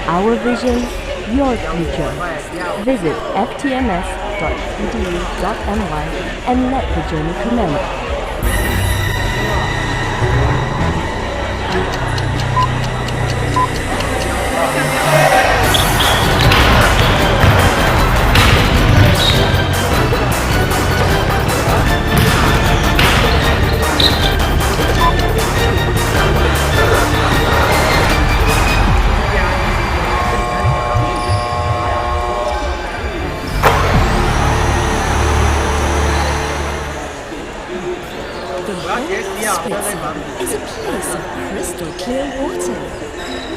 Our vision, your future. Visit ftms.edu.my and let the journey commence. Is a place of crystal clear water,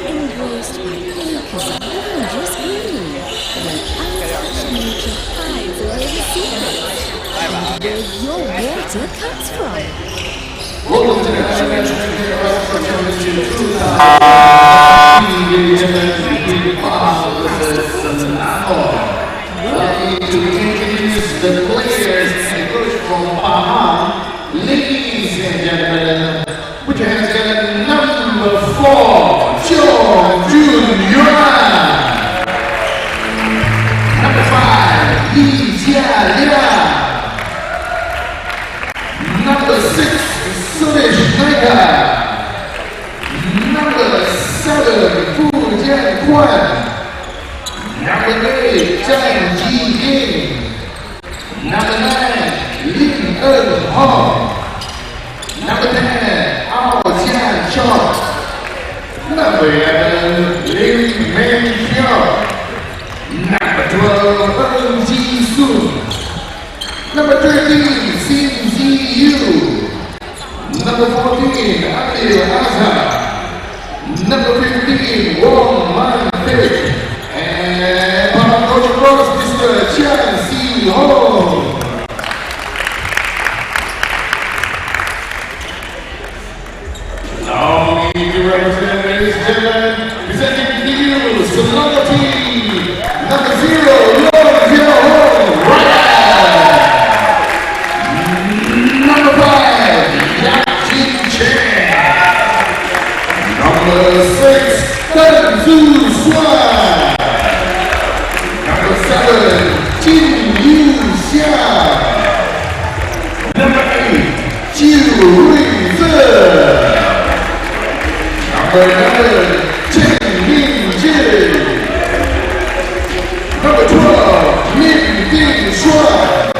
embraced by acres of gorgeous green, where untouched nature hides away the secrets, and where your water comes from. Welcome to the introduce the players and coach from Pahang. Ladies and gentlemen, put your hands together. Number 4, John Junior. Number 5, Li Jialia. Number 6, Suresh Naika. Number 7, Fu Jianquan. Number 8, Zhang Jiying. Number 9, Lin Hong. Number 10, Ao Jian Chong. Number 11, Lim Meng Xiao. Number 12, Eng Ji Sun. Number 13, Xin Ji Yu. Number 14, Adil Azhar. Number 15, Wong Man Fei. And Pahang coach across, Mr. Chiang Si Hong. Now we need to represent, ladies and gentlemen, presenting to you, Selangor team, number 0, Long Jiao Hong, number 5, Yak Jin Chen, number 6, Tan Zhu Suan, number 7, Jin Yu Xia, number 8, Jiu Rui Zhe. Number 11, Chen Mingjie. Number 12, Min Ding Shuai.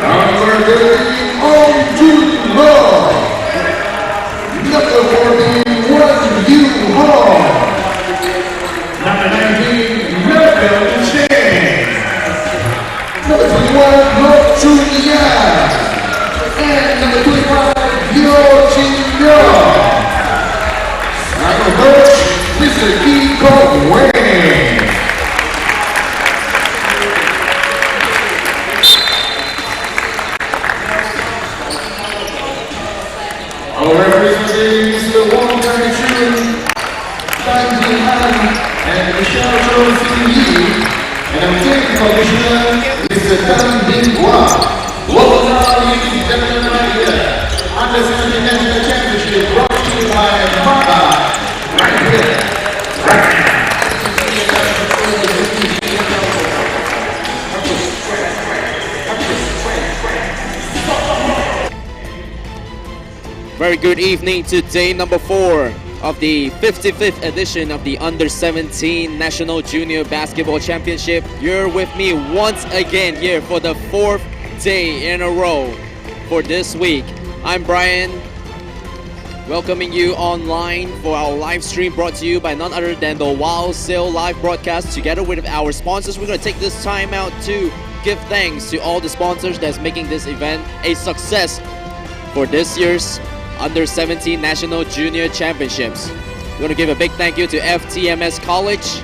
Number 13, Ong Jun Ho. Number 14, Wan Yu Hong. Number 19, Melvin Chen. Number 21, Lo Chun Yan. And number 25, Yo Jin Yong. Coach, Mr. Kiko Wayne. Our referees, Mr. Wong Kai-Chun, Tan Jin Han, and Michelle Josephine Lee, and our team commissioner, Mr. Tan Bin Hua. Welcome now, ladies and gentlemen, right here. Under 17 National Championship brought to you by Maba. Very good evening to day number 4 of the 55th edition of the Under-17 National Junior Basketball Championship. You're with me once again here for the 4th day in a row for this week. I'm Brian, welcoming you online for our live stream brought to you by none other than the Wild Sale live broadcast. Together with our sponsors, we're going to take this time out to give thanks to all the sponsors that's making this event a success for this year's Under 17 National Junior Championships. We want to give a big thank you to FTMS College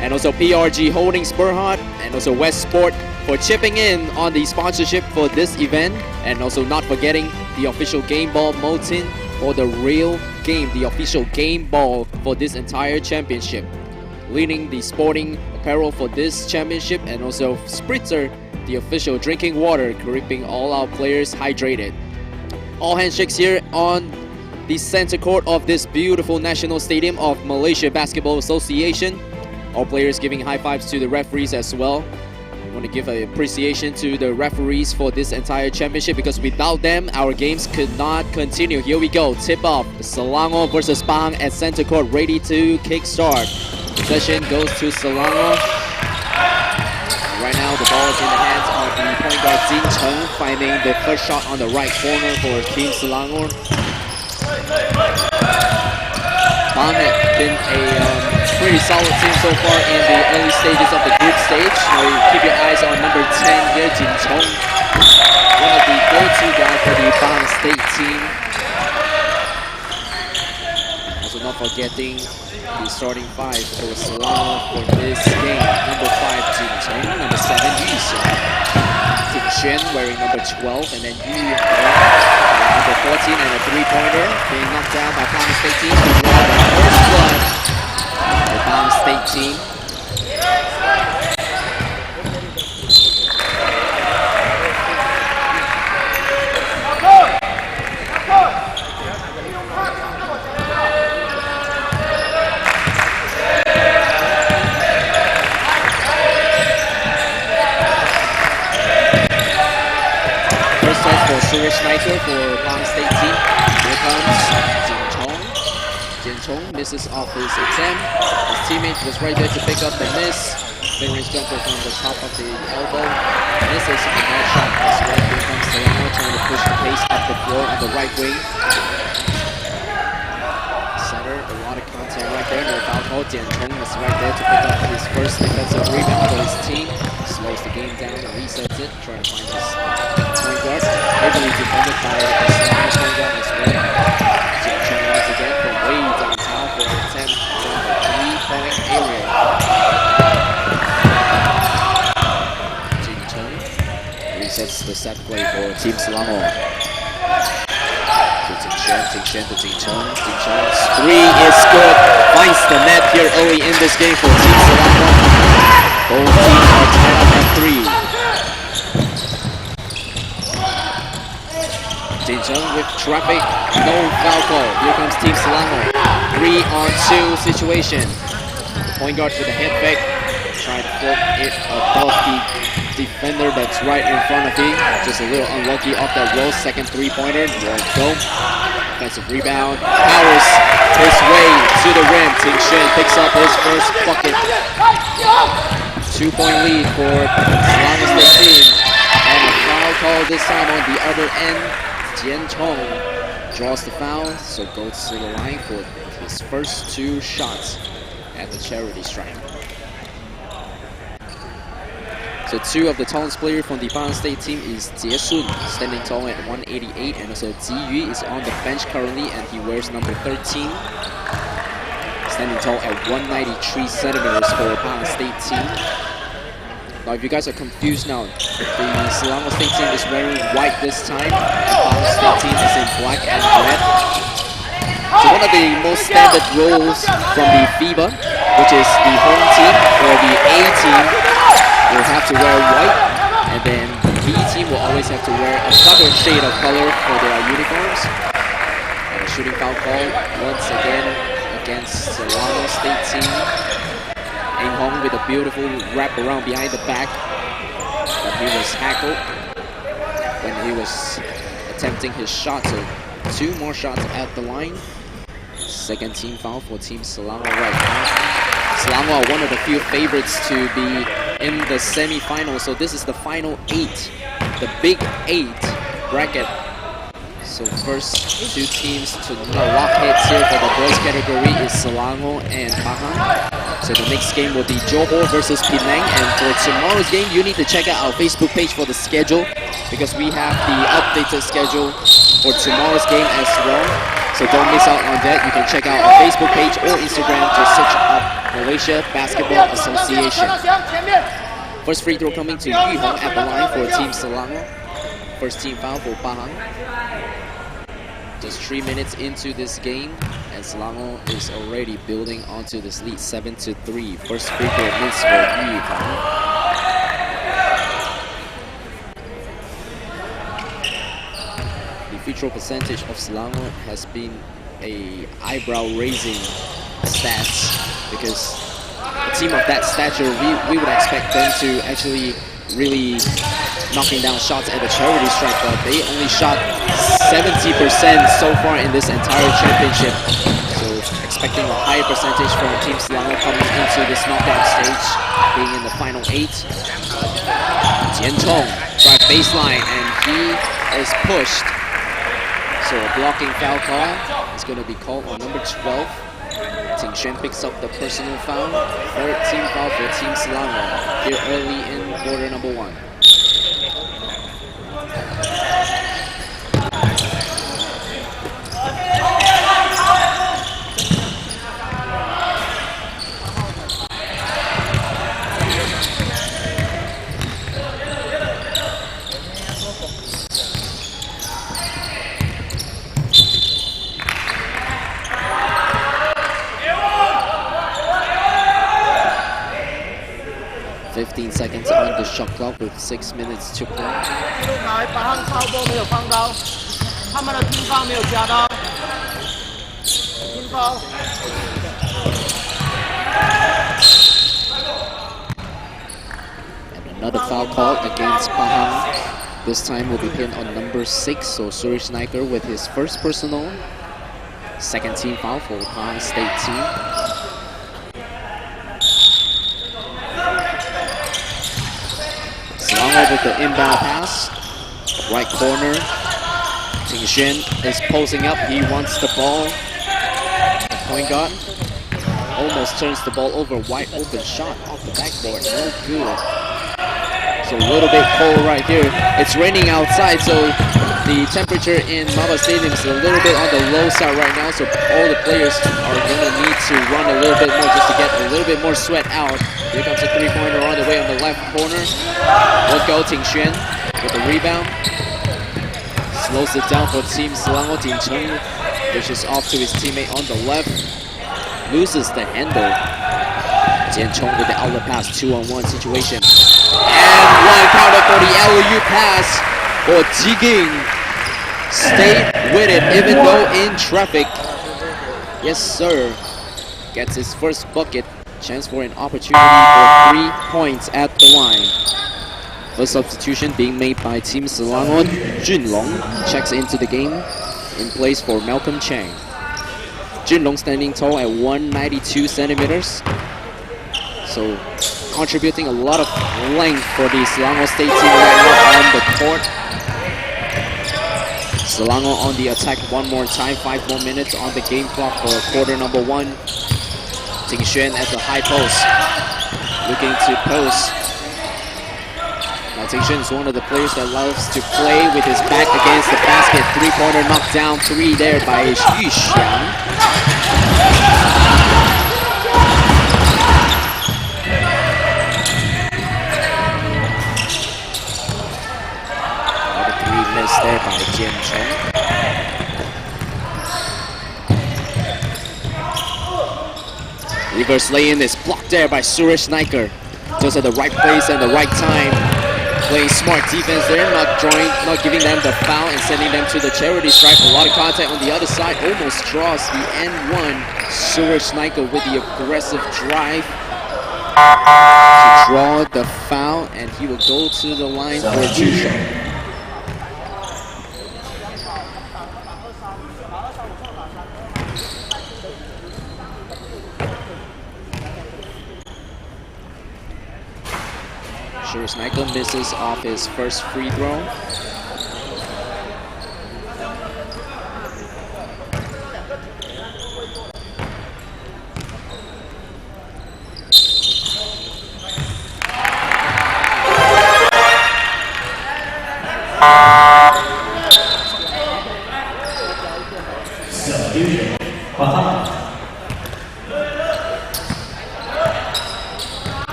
and also PRG Holdings Berhad and also West Sport for chipping in on the sponsorship for this event, and also not forgetting the official game ball Motin for the real game, the official game ball for this entire championship. Leading the sporting apparel for this championship, and also Spritzer, the official drinking water, keeping all our players hydrated. All handshakes here on the center court of this beautiful National Stadium of Malaysia Basketball Association. All players giving high fives to the referees as well. I want to give an appreciation to the referees for this entire championship, because without them, our games could not continue. Here we go, tip off, Selangor versus Pahang at center court, ready to kickstart. Possession goes to Selangor. Right now, the ball is in the hands of the point guard Jin Cheng, finding the first shot on the right corner for Team Selangor. Pahang had been a pretty solid team so far in the early stages of the group stage. Now keep your eyes on number 10 here, Jin Cheng, one of the go-to guys for the Pahang State team. Also not forgetting the starting five for Selangor for this game. Number 5, Jin Cheng. Number 7, Yu Xian. Ting Xuan wearing number 12. And then Yu number 14 and a three-pointer. Being knocked down by Pahang State team. The first blood for the Pahang State team. Suresh Sniper for Pahang State team. Here comes Jin Cheng. Jin Cheng misses off his attempt. His teammate was right there to pick up the miss. Mid-range jumper from the top of the elbow. Misses a bad shot as well. Here comes Selangor trying to push the pace up the floor on the right wing. Center, a lot of contact right there. No foul call. Jin Cheng is right there to pick up his first defensive rebound for his team. Slows the game down and resets it. Trying to find his point guard. Heavily defended by the Selangor point guard as well. Jin Cheng once again from way downtown for an attempt from the three-point area. Jin Cheng resets the set play for Team Selangor. To Ting Xuan to Jin Cheng. Jin Cheng's three is good. Finds the net here early in this game for Team Selangor. Both teams are tied up at 3. Jin Cheng with traffic, no foul call. Here comes Team Selangor. 3-on-2 situation. The point guard with a head fake. Trying to flip it above the defender that's right in front of him. Just a little unlucky off that roll. Second three-pointer. Won't go. Defensive rebound. Powers his way to the rim. Ting Xuan picks up his first bucket. 2-point lead for Selangor State team. And a foul call this time on the other end. Jin Cheng draws the foul, so goes to the line for his first 2 shots at the charity stripe. So 2 of the tallest players from the Pahang State team is Jie Sun, standing tall at 188, and also Ji Yu is on the bench currently, and he wears number 13. Standing tall at 193 centimeters for the Pahang State team. Now, if you guys are confused now, the Selangor State team is wearing white this time. The Pahang State team is in black and red. So one of the most standard roles from the FIBA, which is the home team or the A team, will have to wear white, and then the B team will always have to wear a other shade of color for their uniforms. And a shooting foul call once again against Selangor State team. Eng Hong with a beautiful wrap around behind the back, but he was hackled when he was attempting his shot. So 2 more shots at the line. Second team foul for Team Selangor right now. Selangor are one of the few favorites to be in the semi-finals. So this is the final 8, the big 8 bracket. So first two teams to lock heads here for the boys category is Selangor and Pahang. So the next game will be Johor versus Penang. And for tomorrow's game, you need to check out our Facebook page for the schedule, because we have the updated schedule for tomorrow's game as well. So don't miss out on that. You can check out our Facebook page or Instagram. Just search up Malaysia Basketball Association. First free throw coming to Yu Hong at the line for Team Selangor. First team foul for Pahang. Just 3 minutes into this game, and Selangor is already building onto this lead 7-3. First free throw miss for Yu Hong. The free throw percentage of Selangor has been a eyebrow-raising stats, because a team of that stature, we would expect them to actually really knocking down shots at the charity stripe, but they only shot 70% so far in this entire championship. So expecting a higher percentage from Team Selangor coming into this knockout stage, being in the final 8. Jian Chong drive baseline, and he is pushed. So a blocking foul call is going to be called on number 12. Ting Xuan picks up the personal foul. Third team foul for Team Selangor here early in quarter number 1. Seconds on the shot clock with 6 minutes to play. And another foul call against Pahang. This time will be pinned on number 6, so Suresh Naicker with his first personal. Second team foul for Pahang State team. Selangor with the inbound pass, right corner. Ting Xuan is posing up. He wants the ball. Point guard almost turns the ball over. Wide open shot off the backboard. No good. So a little bit cold right here. It's raining outside, so the temperature in Maba Stadium is a little bit on the low side right now. So all the players are going to need to run a little bit more just to get a little bit more sweat out. Here comes a three-pointer on the way on the left corner. Will go Ting Xuan with the rebound. Slows it down for Team Selangor. Ting Cheng dishes off to his teammate on the left. Loses the handle. Jian Chong with the outlet pass, 2-on-1 situation. And one counter for the LU pass for Jiging. Stayed with it even though in traffic. Yes, sir. Gets his first bucket. Chance for an opportunity for 3 points at the line. First substitution being made by Team Selangor. Junlong checks into the game in place for Malcolm Chang. Junlong standing tall at 192 centimeters. So contributing a lot of length for the Selangor State team right now on the court. Selangor on the attack one more time. 5 more minutes on the game clock for quarter number 1. Ting Xuan at the high post, looking to post. Now Ting Xuan is one of the players that loves to play with his back against the basket. 3-pointer knockdown 3 there by Yu Xiang. Another 3 missed there by Jian Chong. Reverse lay-in is blocked there by Suresh Naicker. Just at the right place and the right time. Playing smart defense there, not giving them the foul and sending them to the charity stripe. A lot of contact on the other side. Almost draws the N1. Suresh Naicker with the aggressive drive to draw the foul, and he will go to the line for a 2-shot. Suresh Naicker misses off his first free throw. Substitution. Pahang.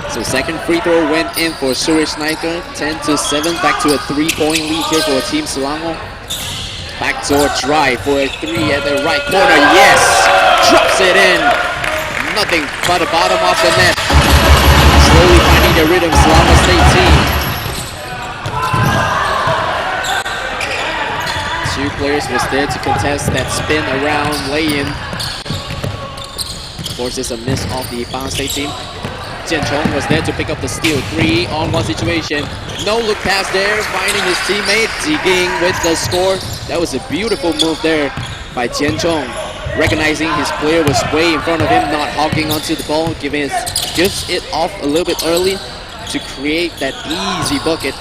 So second free throw went in for Suresh Naikar. 10-7, back to a 3-point lead here for Team Selangor. Backdoor drive for a 3 at the right corner. Yes! Drops it in. Nothing but the bottom of the net. Slowly finding the rhythm, Selangor State team. Two players was there to contest that spin around lay-in. Forces a miss off the Pahang State team. Jian Chong was there to pick up the steal. 3-on-1 situation. No look pass there, finding his teammate, digging with the score. That was a beautiful move there by Jian Chong. Recognizing his player was way in front of him, not hogging onto the ball, gives it off a little bit early to create that easy bucket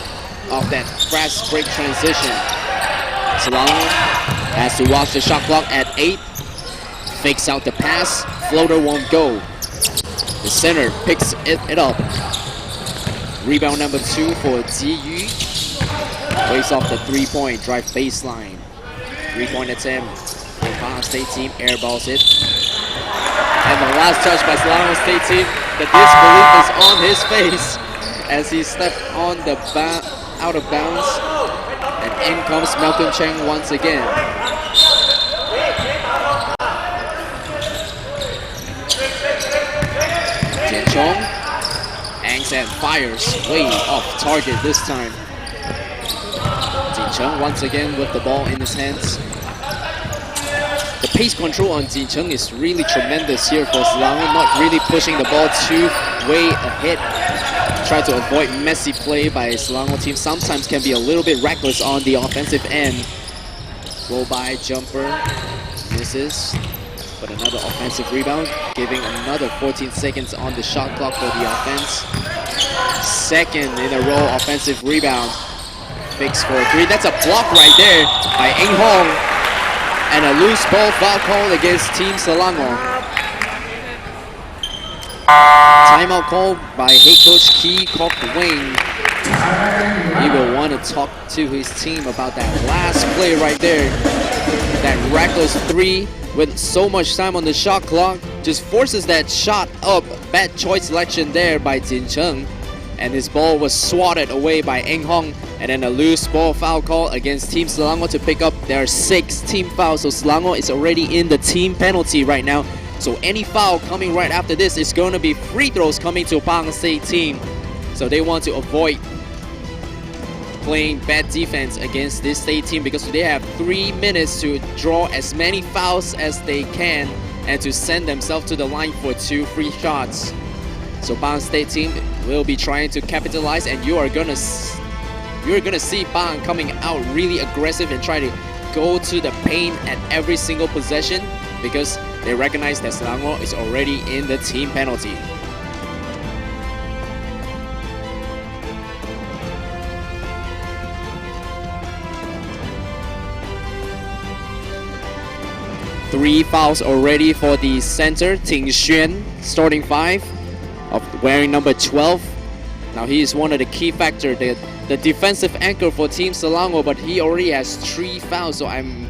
of that fast break transition. Selangor has to watch the shot clock at 8. Fakes out the pass, floater won't go. The center picks it up. Rebound number 2 for Ji Yu. Waves off the 3-point, drive baseline. 3-point attempt. The Pahang State team airballs it. And the last touch by Selangor State team. The disbelief is on his face as he stepped on the out of bounds. And in comes Malcolm Cheng once again. Jian Chong hangs and fires way off target this time. Jian Chong once again with the ball in his hands. The pace control on Jian Chong is really tremendous here for Selangor, not really pushing the ball too way ahead. Try to avoid messy play by Selangor team. Sometimes can be a little bit reckless on the offensive end. Go by jumper, misses. But another offensive rebound, giving another 14 seconds on the shot clock for the offense. Second in a row offensive rebound. Fakes for 3. That's a block right there by Eng Hong. And a loose ball foul call against Team Selangor. Timeout call by head coach Kee Kok Wing. He will want to talk to his team about that last play right there. That reckless 3. With so much time on the shot clock, just forces that shot up. Bad choice selection there by Jian Chong. And his ball was swatted away by Eng Hong. And then a loose ball foul call against Team Selangor to pick up their 6th team foul. So Selangor is already in the team penalty right now. So any foul coming right after this is going to be free throws coming to Pahang State team. So they want to avoid playing bad defense against this state team because they have 3 minutes to draw as many fouls as they can and to send themselves to the line for 2 free shots. So Pahang State team will be trying to capitalize, and you're gonna see Pahang coming out really aggressive and try to go to the paint at every single possession because they recognize that Selangor is already in the team penalty. Three fouls already for the center, Ting Xuan, starting 5, of wearing number 12. Now he is one of the key factors, the defensive anchor for Team Selangor, but he already has 3 fouls. So I'm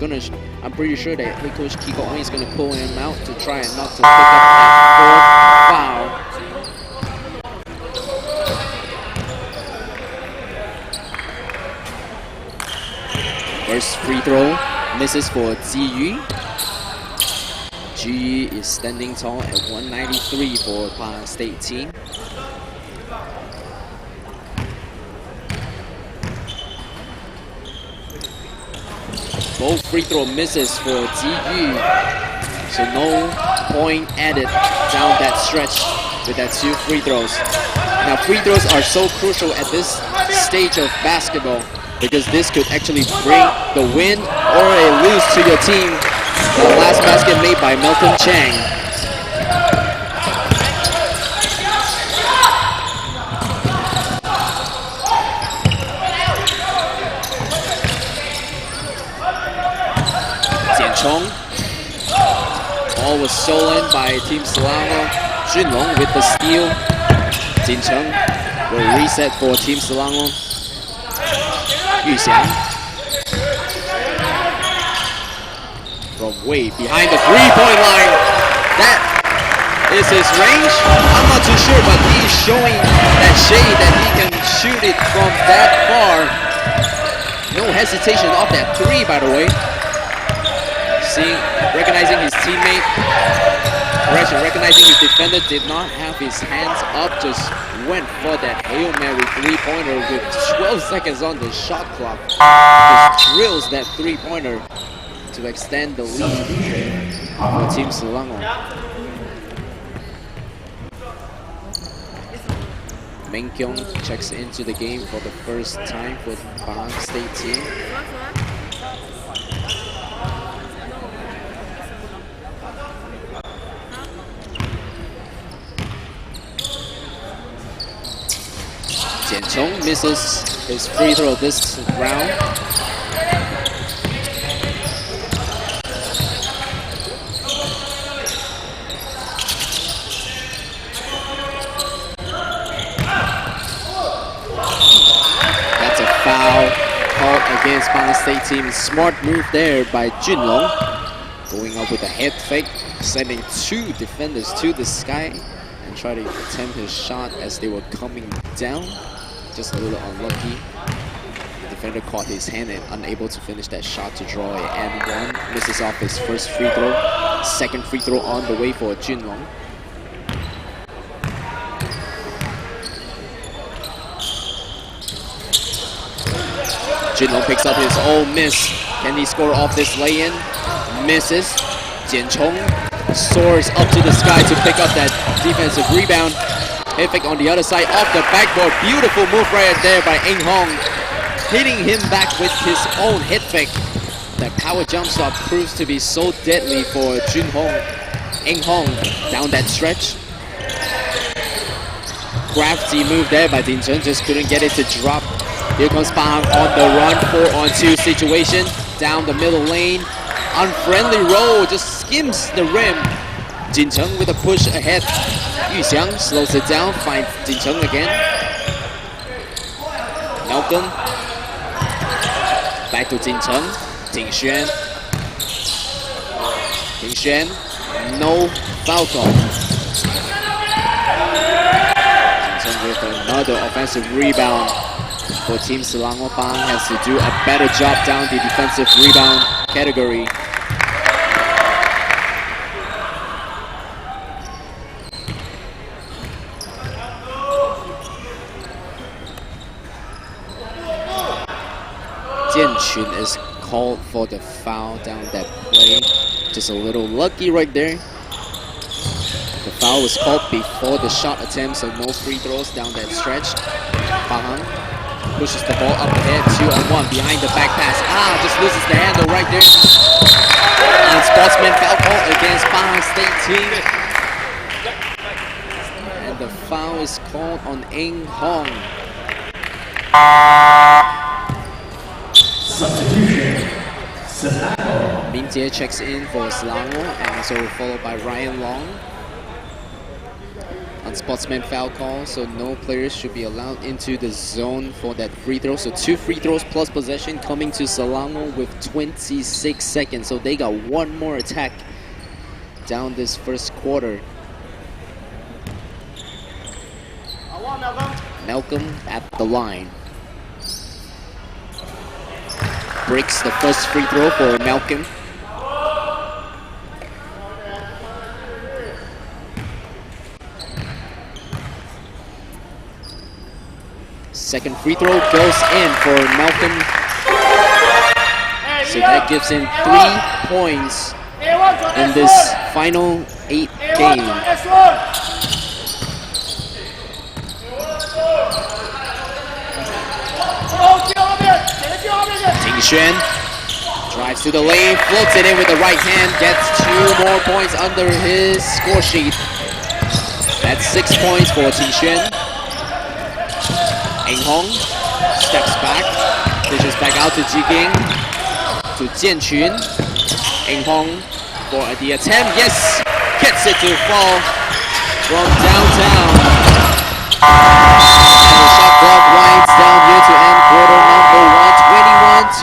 pretty sure that head coach Kee Kok Wing is gonna pull him out to try and not to pick up that 4th foul. First free throw misses for Ji Yu. Ji Yu is standing tall at 193 for Pahang State team. Both free throw misses for Ji Yu. So no point added down that stretch with that 2 free throws. Now free throws are so crucial at this stage of basketball because this could actually bring the win or a lose to your team. The last basket made by Malcolm Chang. Jian Chong. Ball was stolen by Team Selangor. Junlong with the steal. Jian Chong will reset for Team Selangor. Yu Xiang. From way behind the three-point line. That is his range. I'm not too sure, but he's showing that shade that he can shoot it from that far. No hesitation off that three, by the way. Recognizing his teammate, recognizing his defender did not have his hands up, just went for that Hail Mary three-pointer with 12 seconds on the shot clock. Just drills that three-pointer to extend the lead for Team Selangor. Meng Kyung checks into the game for the first time for the Pahang State team. Jian Chong misses his free throw this round. That's a foul called against Pahang State team. Smart move there by Junlong. Going up with a head fake, sending two defenders to the sky and try to attempt his shot as they were coming down. Just a little unlucky. The defender caught his hand and unable to finish that shot to draw a and one. Misses off his first free throw. Second free throw on the way for Junlong. Junlong picks up his own miss. Can he score off this lay-in? Misses. Jian Chong soars up to the sky to pick up that defensive rebound. Head fake on the other side, off the backboard. Beautiful move right there by Eng Hong. Hitting him back with his own head fake. That power jump shot proves to be so deadly for Eng Hong down that stretch. Crafty move there by Din Chen, just couldn't get it to drop. Here comes Pahang on the run, 4-on-2 situation. Down the middle lane. Unfriendly roll, just skims the rim. Jin Cheng with a push ahead. Yu Xiang slows it down, finds Jin Cheng again. Malcolm. Back to Jin Cheng. Ting Xuan. Ting Xuan. No foul call. Jin Cheng with another offensive rebound. For Team Selangor, Pahang has to do a better job down the defensive rebound category. Jian Chun is called for the foul down that play. Just a little lucky right there. The foul was called before the shot attempt, so no free throws down that stretch. Pahang pushes the ball up ahead, 2-on-1 behind the back pass. Just loses the handle right there. And sportsman foul call against Pahang State team. And the foul is called on Eng Hong. Substitution. Selangor. Min Jie checks in for Selangor and also followed by Ryan Long. On sportsman foul call, so no players should be allowed into the zone for that free throw. So 2 free throws plus possession coming to Selangor with 26 seconds. So they got one more attack down this first quarter. Malcolm at the line. Breaks the first free throw for Malcolm. Second free throw goes in for Malcolm. So that gives him 3 points in this final 8 game. Ting Xuan drives to the lane, floats it in with the right hand, gets 2 more points under his score sheet. That's 6 points for Ting Xuan. Eng Hong steps back, dishes back out to Ji Ging, to Jian Chun. Eng Hong for the attempt, yes! Gets it to fall from downtown. And the shot clock winds down here to end quarter number 1.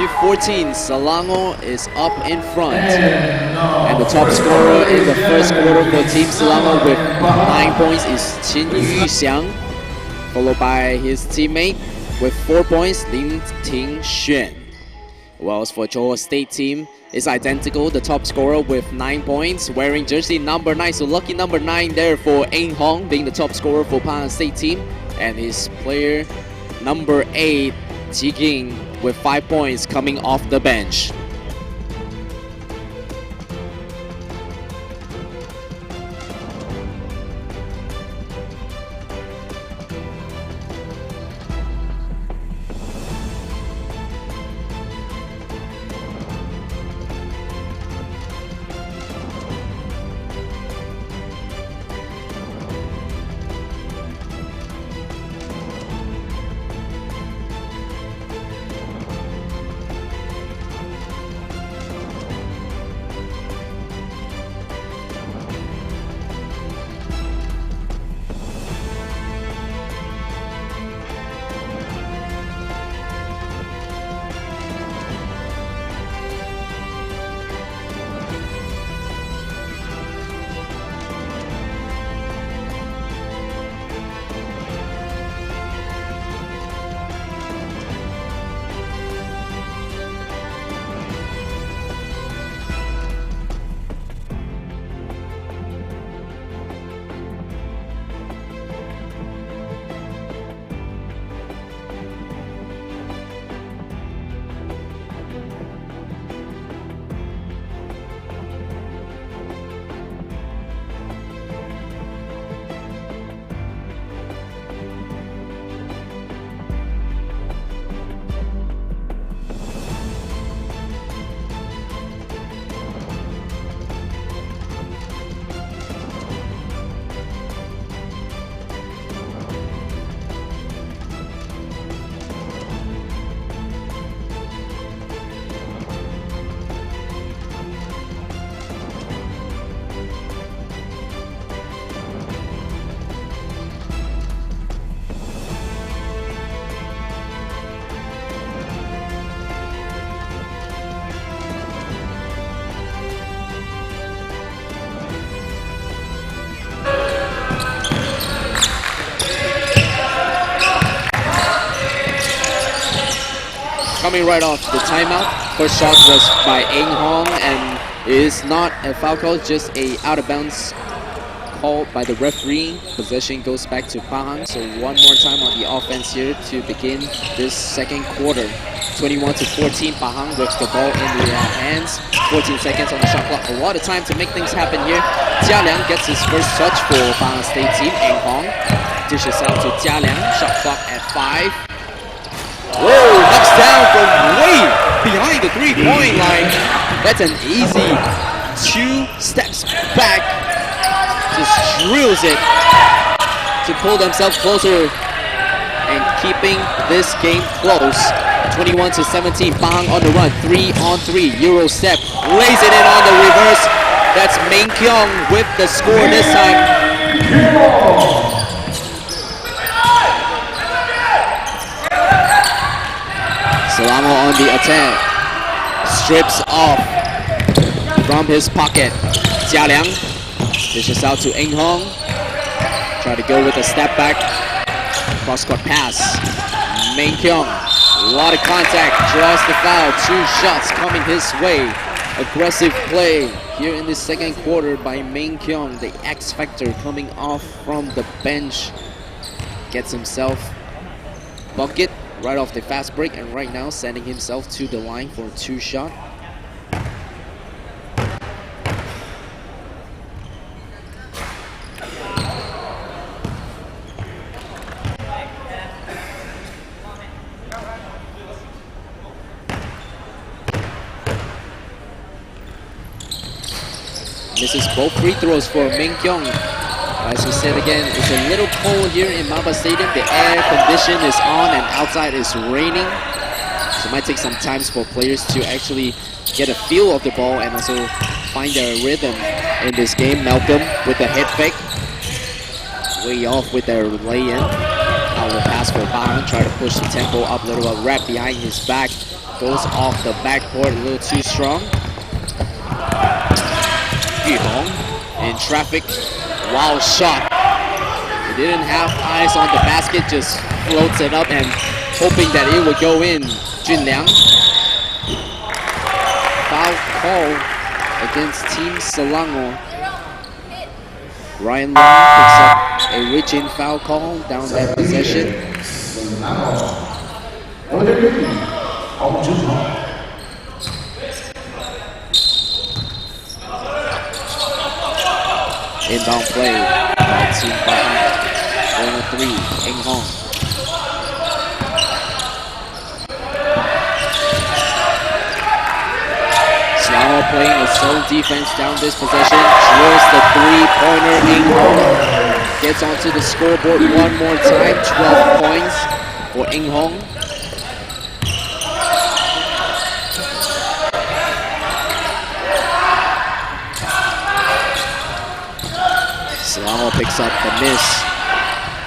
to 14. Selangor is up in front. And the top scorer in the first quarter for Team Selangor with 9 points is Qin Yuxiang, followed by his teammate with 4 points, Lin Tingxuan. Whilst for Johor State team, it's identical. The top scorer with 9 points, wearing jersey number 9. So lucky number 9 there for Ein Hong, being the top scorer for Pahang State team. And his player number 8, Ji Ging, with 5 points coming off the bench. Coming right off the timeout, first shot was by Ein Hong, and it is not a foul call, just a out of bounds call by the referee. Possession goes back to Pahang, so one more time on the offense here to begin this second quarter. 21-14, Pahang with the ball in their hands. 14 seconds on the shot clock, a lot of time to make things happen here. Jia Liang gets his first touch for Pahang State team. Ein Hong dishes out to Jia Liang, shot clock at 5. Whoa, knocks down from way behind the three-point line. That's an easy 2 steps back. Just drills it to pull themselves closer and keeping this game close. 21-17, Pahang on the run, 3-on-3, Euro step, lays it in on the reverse. That's Meng Kyong with the score this time. Selangor on the attack, strips off from his pocket. Jia Liang dishes out to Ein Hong. Try to go with a step back, cross-court pass. Meng Kyong, a lot of contact, draws the foul. 2 shots coming his way. Aggressive play here in the second quarter by Meng Kyong, the X factor coming off from the bench. Gets himself bucket right off the fast break, and right now sending himself to the line for a 2 shot. Misses both free throws for Meng Kyong. As we said again, it's a little cold here in Maba Stadium. The air condition is on and outside is raining. So it might take some time for players to actually get a feel of the ball and also find their rhythm in this game. Malcolm with the head fake. Way off with their lay-in. Now the pass for Pahang. Try to push the tempo up a little, wrap behind his back. goes off the backboard a little too strong. Yu Hong in traffic, wild shot. He didn't have eyes on the basket, just floats it up and hoping that it would go in. Junliang. Foul call against Team Selangor. Ryan Long picks up a reach-in foul call down that possession. Inbound play by Team Pahang. Corner 3, Eng Hong. Selangor playing a zone defense down this possession. Drills the three-pointer. Eng Hong gets onto the scoreboard one more time. 12 points for Eng Hong. Selangor picks up the miss.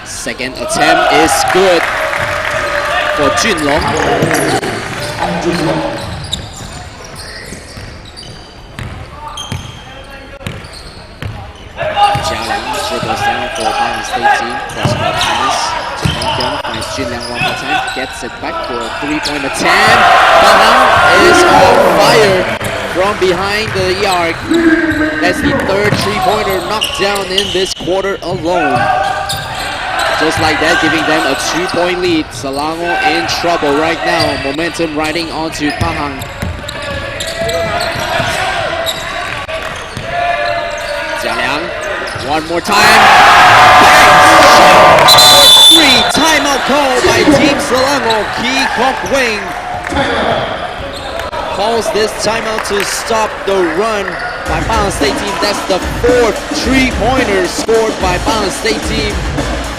Second attempt is good for Junlong. Jialang dribbles down for Pahang State team. Crossbar pass to Mengkyong. Finds Junliang one more time. Gets it back for a three-point attempt. Pahang is on fire from behind the arc. That's the third three-pointer knocked down in this quarter alone. Just like that, giving them a 2-point lead. Selangor in trouble right now. Momentum riding onto Pahang. Jialang, one more time. Bang! Three, timeout call by Team Selangor. Ki Kok Wing calls this timeout to stop the run by Pahang State team. That's the fourth three-pointer scored by Pahang State team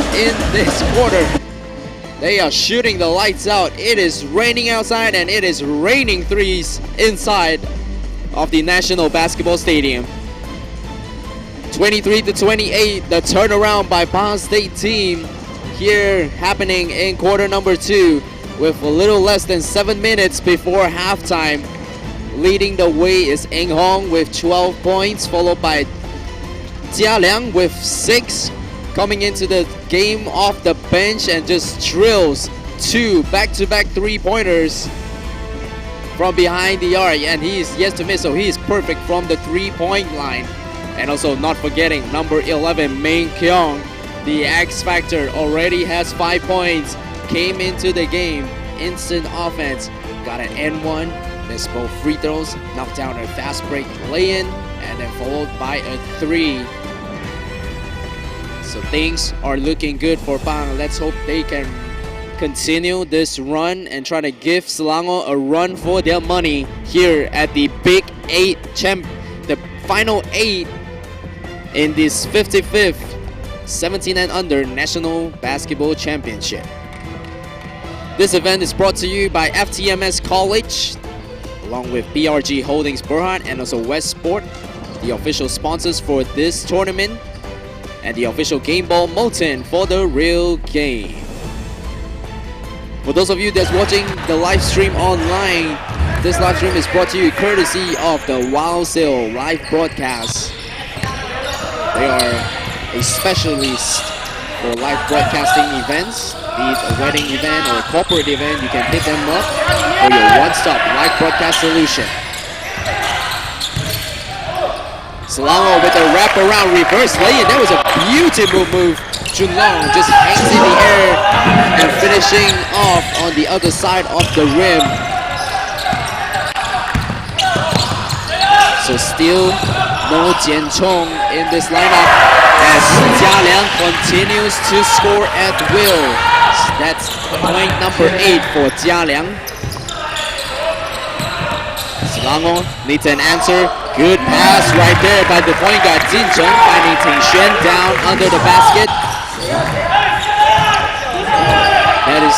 in this quarter. They are shooting the lights out. It is raining outside and it is raining threes inside of the National Basketball Stadium. 23-28, the turnaround by Pahang State team here happening in quarter number 2 with a little less than 7 minutes before halftime. Leading the way is Eng Hong with 12 points, followed by Jialang with 6. Coming into the game off the bench and just drills 2 back-to-back three-pointers from behind the arc, and he is yet to miss, so he is perfect from the three-point line. And also not forgetting number 11, Mengkyong, the X Factor, already has 5 points. Came into the game, instant offense, got an N1, missed both free throws, knocked down a fast break lay-in, and then followed by a 3. So things are looking good for Pahang. Let's hope they can continue this run and try to give Selangor a run for their money here at the Big 8 the final 8 in this 55th 17 and under National Basketball Championship. This event is brought to you by FTMS College, along with BRG Holdings Berhad and also West Sport, the official sponsors for this tournament, and the official game ball Molten for the real game. For those of you that's watching the live stream online, this live stream is brought to you courtesy of the Wow Sale live broadcast. They are a specialist for live broadcasting events, be it a wedding event or a corporate event. You can hit them up for your one-stop live broadcast solution. Selangor with a wraparound reverse lay-in. That was a beautiful move. Junlong just hangs in the air and finishing off on the other side of the rim. So still no Jian Chong in this lineup as Jialang continues to score at will. That's point number 8 for Jialang. Selangor needs an answer. Good pass right there by the point guard Jin Cheng, finding Ting Xuan down under the basket. That is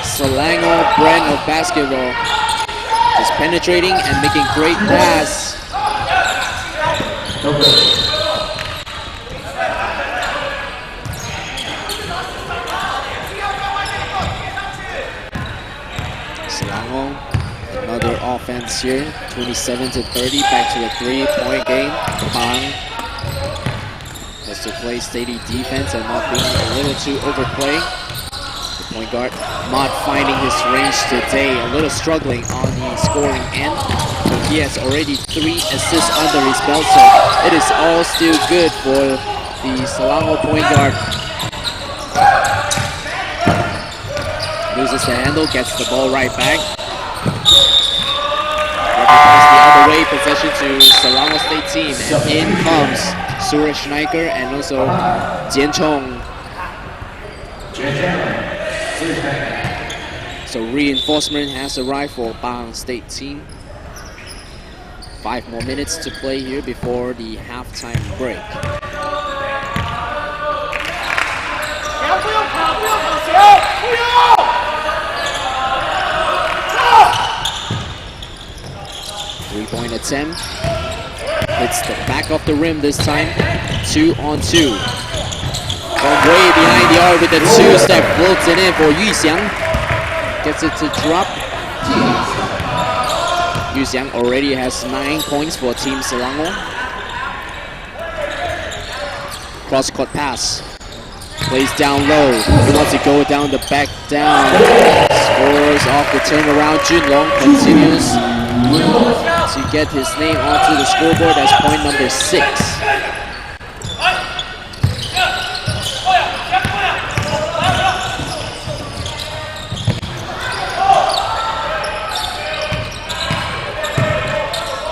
Selangor brand of basketball. Just penetrating and making great pass. Selangor Another offense here, 27-30, back to the 3-point game. Pahang has to play steady defense and not being a little too overplay. The point guard not finding his range today, a little struggling on the scoring end. But he has already 3 assists under his belt, so it is all still good for the Selangor point guard. Loses the handle, gets the ball right back. The other way, possession to Selangor State team, and in comes Suresh Naikar and also Jian Chong. So reinforcement has arrived for Pahang State team. 5 more minutes to play here before the halftime break. Three-point attempt. Hits the back of the rim this time. 2-on-2. From way behind the arc with the 2-step, floats it in for Yu Xiang. Gets it to drop. Yu Xiang already has 9 points for Team Selangor. Cross-court pass. Plays down low. He wants to go down the back down. Scores off the turnaround. Junlong continues to get his name onto the scoreboard as point number 6.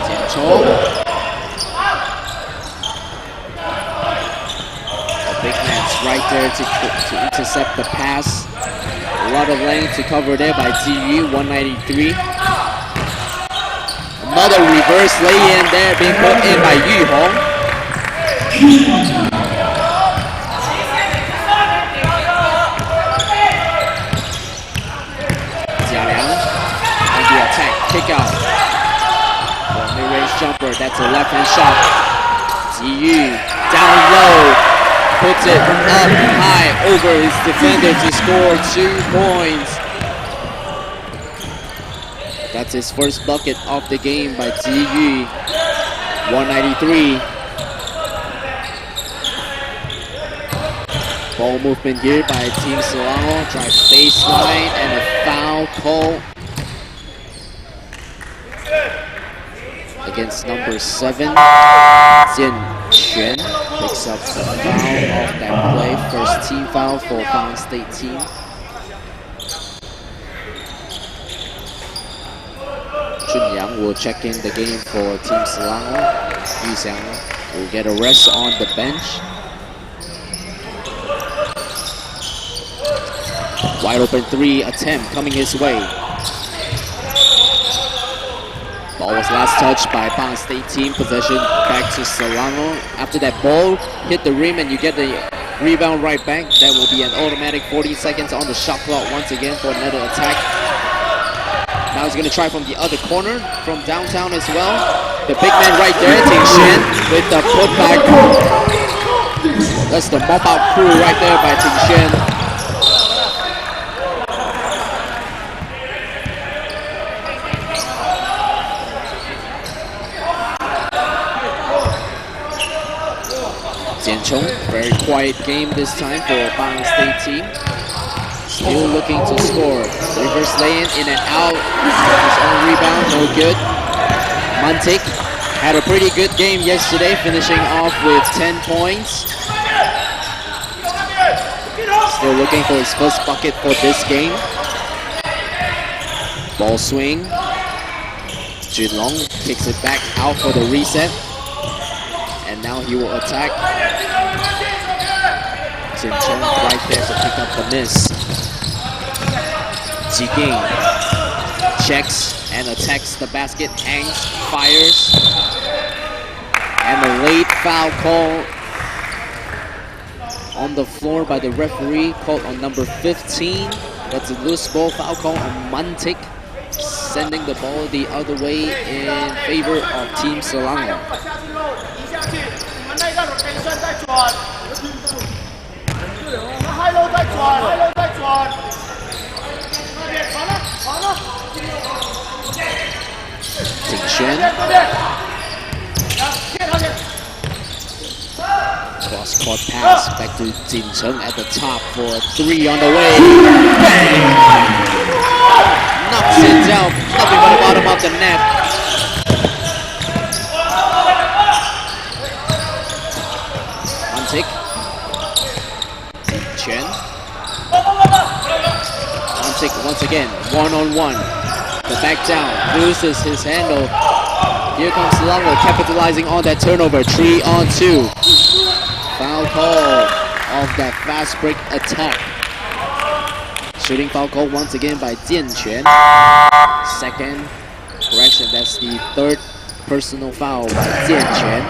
Jian Chong. The big man's right there to intercept the pass. A lot of length to cover there by Ziyu, 193. Another reverse lay-in there being put in by Yu Hong. Jia Liang on the attack, kick out. For a mid-range jumper, that's a left-hand shot. Ziyu down low, puts it up high over his defender to score 2 points. That's his first bucket of the game by Ziyu. 193. Ball movement here by Team Selangor. Drive baseline and a foul call against number 7. Jian Quan picks up the foul off that play. First team foul for Pahang State team. Chunyang will check in the game for Team Selangor. Yu Xiang will get a rest on the bench. Wide open 3 attempt coming his way. Ball was last touched by Pahang State team. Possession back to Selangor. After that ball hit the rim and you get the rebound right back, that will be an automatic 40 seconds on the shot clock once again for another attack. Now he's going to try from the other corner, from downtown as well. The big man right there, Ting Xuan, with the putback. That's the mop-out crew right there by Ting Xuan. Jian Chong, very quiet game this time for Pahang State team. Still looking to score. Reverse lay-in, in and out. His own rebound, no good. Mantik had a pretty good game yesterday, finishing off with 10 points. Still looking for his first bucket for this game. Ball swing. Junlong kicks it back out for the reset. And now he will attack. Jian Chong right there to pick up the miss. Jiging checks and attacks the basket, hangs, fires. And a late foul call on the floor by the referee, called on number 15. That's a loose ball foul call on Mantik, sending the ball the other way in favor of Team Selangor. Xuan. Cross-court pass back to Jin Cheng at the top for 3 on the way. Bang! Knocks it down, nothing but the bottom of the net. Antic. Chen. Antic once again, one-on-one. The back down, loses his handle. Here comes Selangor capitalizing on that turnover, 3-on-2. Foul call of that fast break attack. Shooting foul call once again by Jian Quan. Second correction, that's the 3rd personal foul by Jian Quan.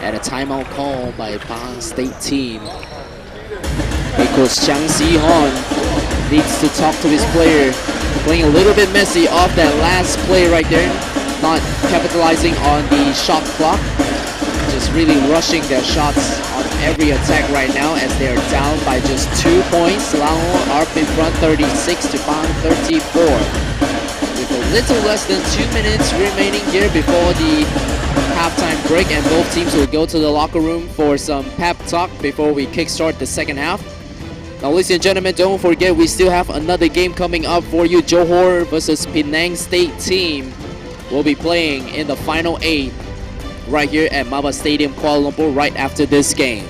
And a timeout call by Pahang State team. Because Chiang Si-hon needs to talk to his player. Playing a little bit messy off that last play right there. Not capitalizing on the shot clock. Just really rushing their shots on every attack right now as they are down by just 2 points. Selangor are in front 36 to Pahang 34. With a little less than 2 minutes remaining here before the halftime break, and both teams will go to the locker room for some pep talk before we kickstart the second half. Now, ladies and gentlemen, don't forget we still have another game coming up for you. Johor versus Penang State team will be playing in the final 8 right here at Maba Stadium, Kuala Lumpur, right after this game.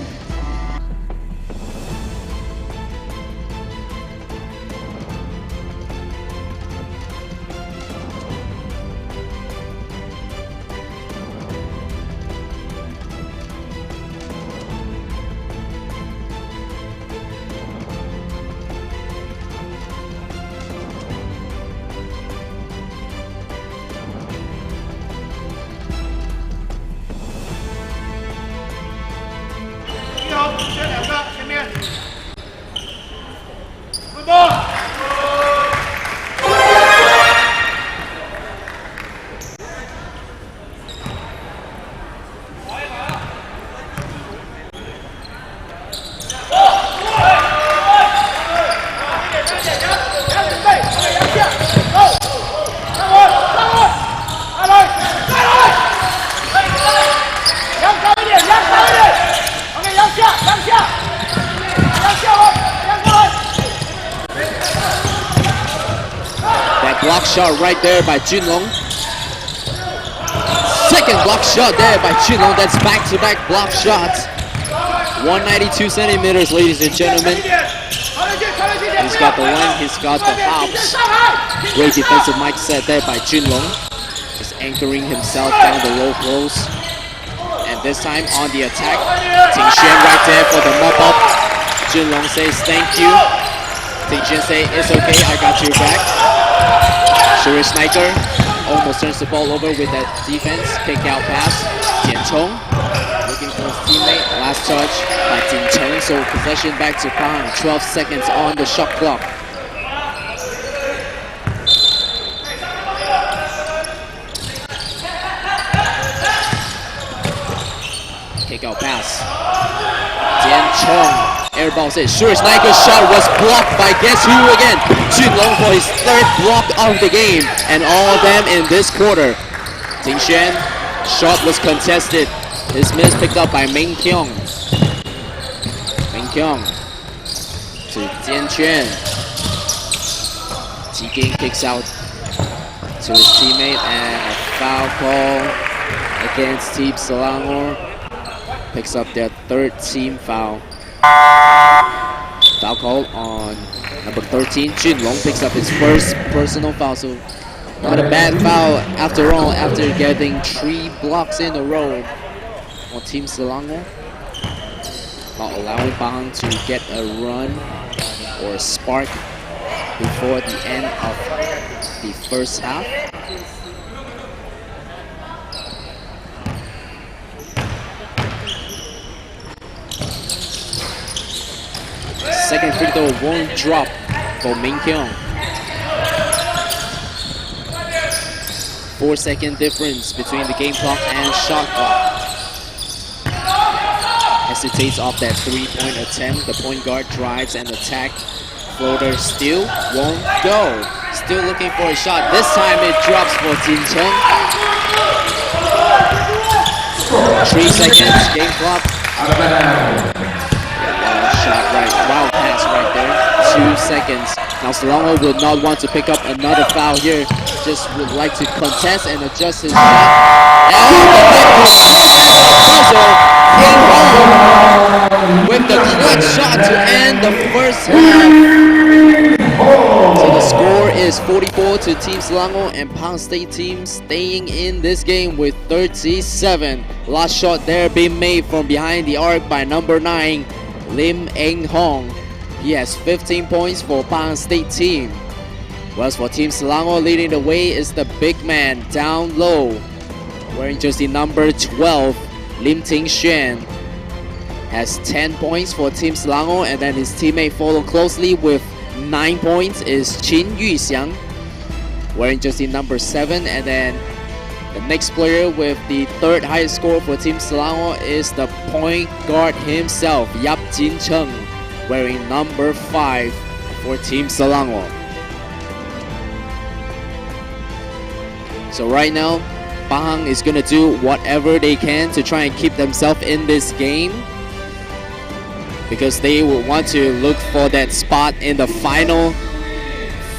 Block shot right there by Junlong. Second block shot there by Junlong. That's back-to-back block shots. 192 centimeters, ladies and gentlemen. He's got the length, he's got the hops. Great defensive mindset there by Junlong. Just anchoring himself down the low post. And this time on the attack, Ting Xuan right there for the mop up. Junlong says thank you. Ting Xuan say it's okay, I got your back. Suri Sniker almost turns the ball over with that defense. Kick out pass. Jian Chong looking for his teammate. Last touch by Jin Cheng. So possession back to Pahang. 12 seconds on the shot clock. Kick out pass. Jian Chong. Airball says Suri Sniker's shot was blocked by guess who again? Junlong for his 3rd block of the game, and all of them in this quarter. Ting Xuan, shot was contested. His miss picked up by Meng Kyung. Meng Kyung to Jian Quan. Ji Ging kicks out to his teammate, and a foul call against Team Selangor. Picks up their 3rd team foul. Foul call on number 13. Junlong picks up his 1st personal foul. So not a bad foul after all, after getting 3 blocks in a row on Team Selangor. Not allowing Pahang to get a run or a spark before the end of the first half. Second free throw won't drop for Meng Kyung. 4-second difference between the game clock and shot clock. Hesitates off that 3-point attempt. The point guard drives and attack. Floater still won't go. Still looking for a shot. This time it drops for Jin Cheng. 3 seconds, game clock. Out of bounds. Shot right, wild pass right there. 2 seconds. Now Selangor would not want to pick up another foul here. Just would like to contest and adjust his shot. And with the clutch shot to end the first half. So the score is 44 to Team Selangor, and Pahang State team staying in this game with 37. Last shot there being made from behind the arc by number 9, Lim Eng Hong. He has 15 points for Pahang State team. Whereas for Team Selangor, leading the way is the big man down low, wearing jersey number 12, Lim Ting Xuan. Has 10 points for Team Selangor, and then his teammate follow closely with 9 points is Qin Yuxiang, wearing jersey number 7, and then the next player with the third highest score for Team Selangor is the point guard himself, Yap Jin Cheng, wearing number 5 for Team Selangor. So right now, Pahang is gonna do whatever they can to try and keep themselves in this game, because they will want to look for that spot in the final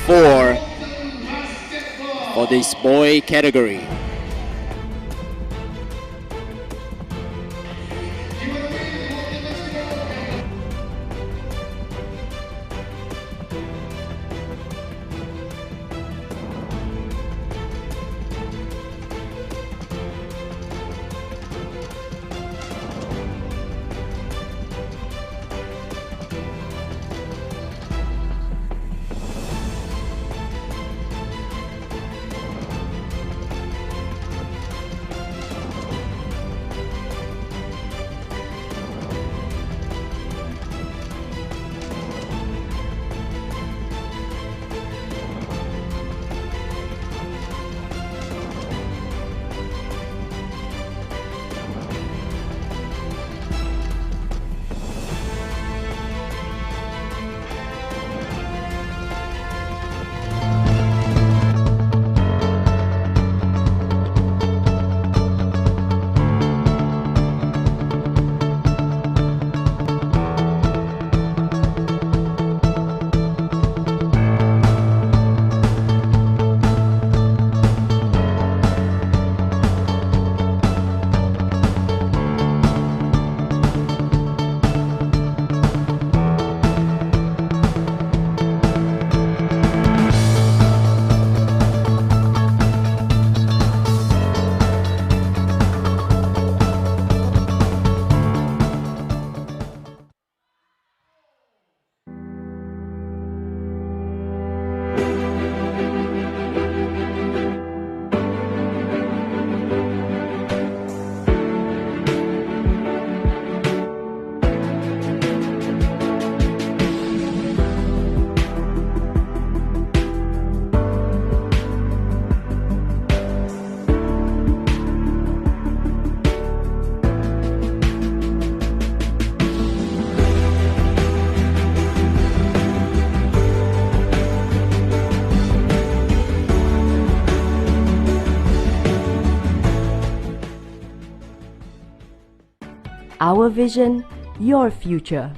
4 for this boy category. Our vision, your future.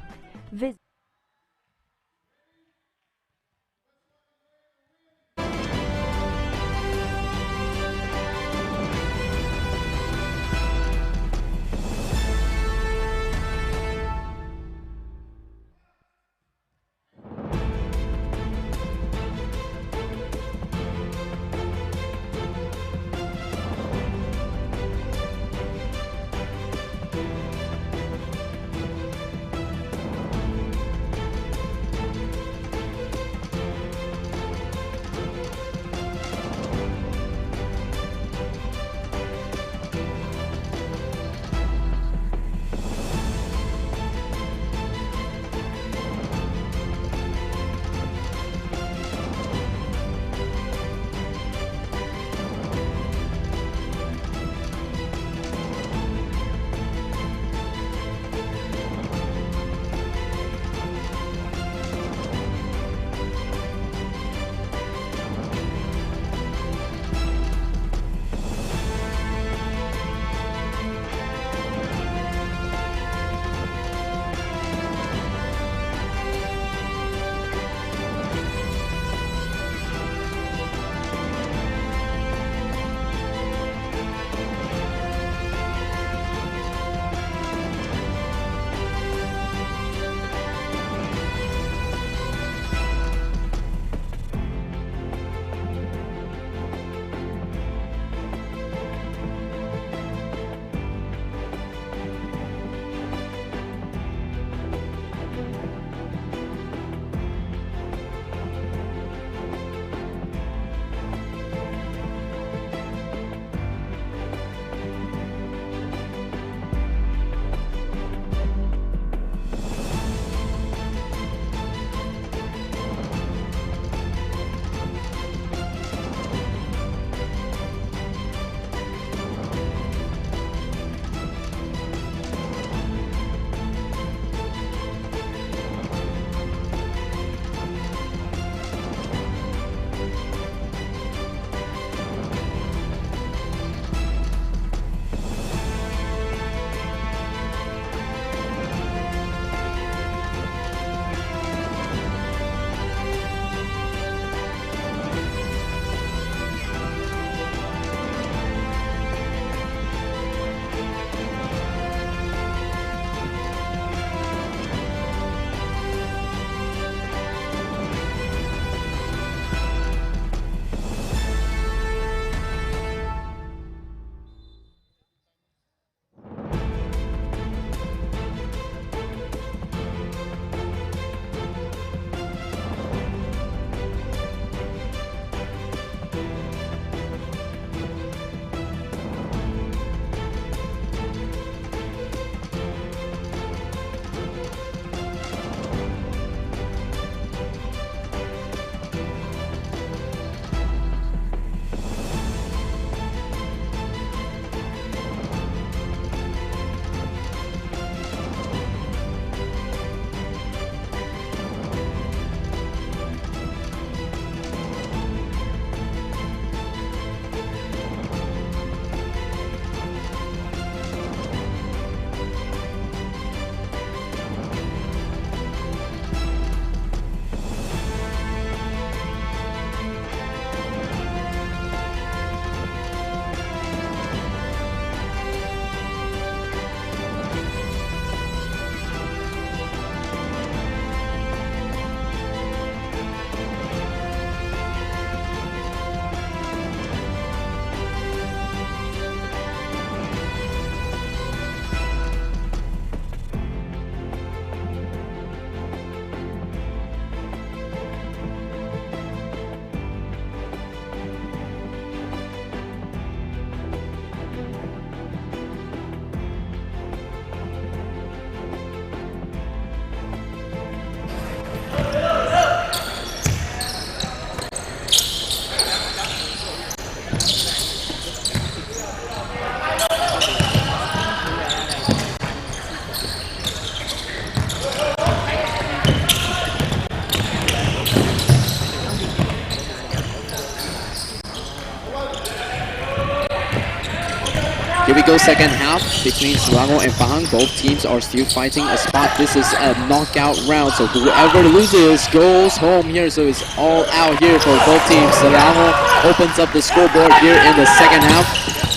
Here we go, second half between Selangor and Pahang. Both teams are still fighting a spot. This is a knockout round, so whoever loses goes home here. So it's all out here for both teams. Selangor opens up the scoreboard here in the second half.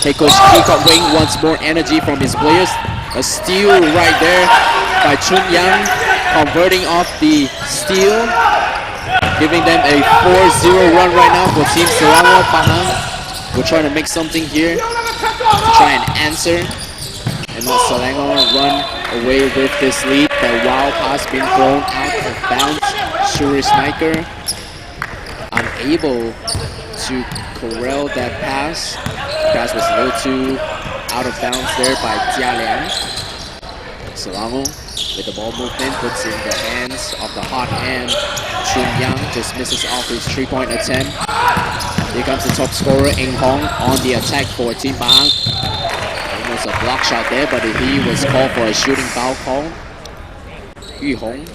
Head coach Peacock Wing wants more energy from his players. A steal right there by Chun Yang, converting off the steal, giving them a 4-0 run right now for Team Selangor. Pahang will try to make something here, try and answer, and let Selangor run away with this lead. The wild pass being thrown out of bounds. Shuri Sniker unable to corral that pass. Pass was a little too out of bounds there by Jia Liang. Selangor with the ball movement puts in the hands of the hot hand. Chun Yang just misses off his 3-point attempt. Here comes the top scorer, Eng Hong, on the attack for Team Pahang. Almost a block shot there, but he was called for a shooting foul call. Yu Hong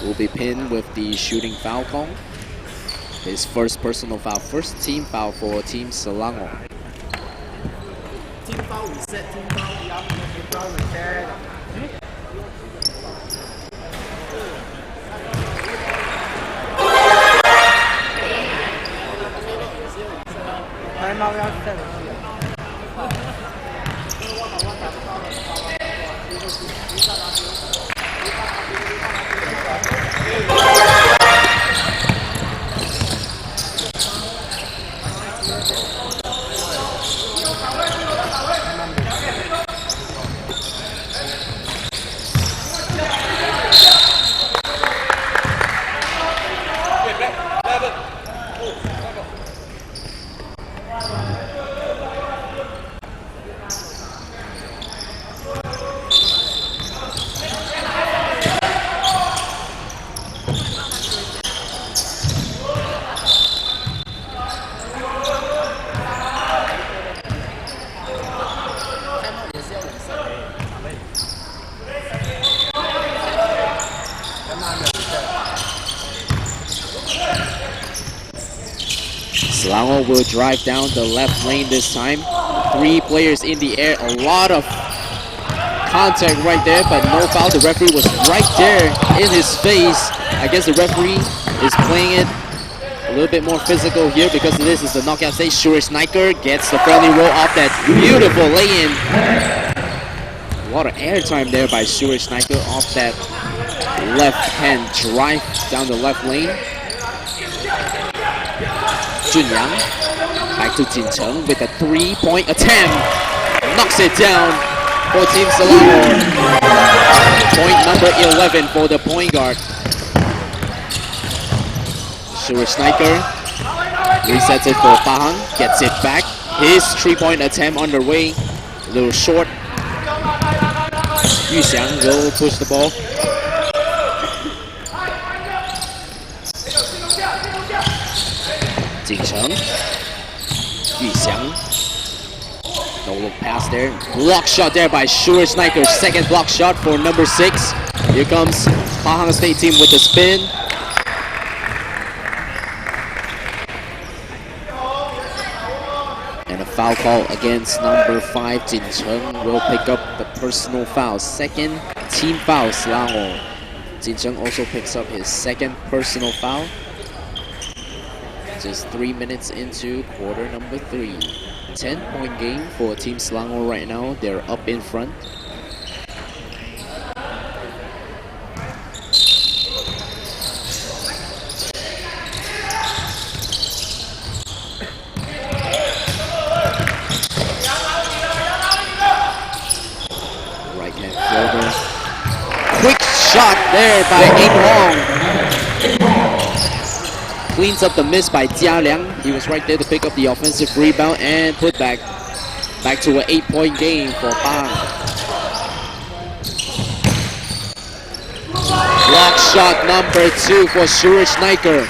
will be pinned with the shooting foul call. His first personal foul, first team foul for Team Selangor. Team foul reset, team foul reset. Selangor will drive down the left lane this time. 3 players in the air, a lot of contact right there, but no foul. The referee was right there in his face. I guess the referee is playing it a little bit more physical here because this is the knockout stage. Shuri Sniker gets the friendly roll off that beautiful lay-in. A lot of airtime there by Shuri Sniker off that left-hand drive down the left lane. Chun Yang back to Jin Cheng with a 3-point attempt. Knocks it down for Team Selangor. Point number 11 for the point guard. Shuri Sniker resets it for Pahang, gets it back. His 3-point attempt underway, a little short. Yu Xiang will push the ball. Jin Cheng, Yu Xiang, no look pass there. Block shot there by Shuri Sniker. Second block shot for number 6. Here comes Pahang State team with the spin. And a foul call against number 5. Jin Cheng will pick up the personal foul. Second team foul, Selangor. Jin Cheng also picks up his second personal foul. Just 3 minutes into quarter number 3. 10-point game for Team Selangor right now. They're up in front. Right hand floater. Quick shot there by Eng Hong. Cleans up the miss by Jia Liang. He was right there to pick up the offensive rebound and put back to an 8-point game for Pahang. Block shot number 2 for Shuri Sniker.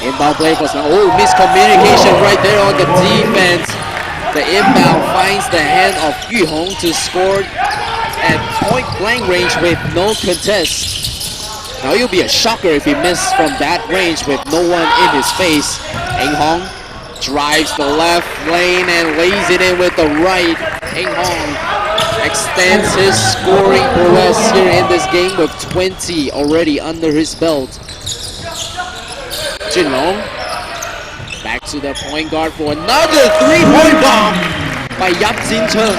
Inbound play for Selangor. Oh, miscommunication right there on the defense. The inbound finds the hand of Yu Hong to score at point blank range with no contest. Now it'll be a shocker if he missed from that range with no one in his face. Eng Hong drives the left lane and lays it in with the right. Eng Hong extends his scoring prowess here in this game with 20 already under his belt. Jin Long back to the point guard for another three-point bomb by Yap Jin Cheng.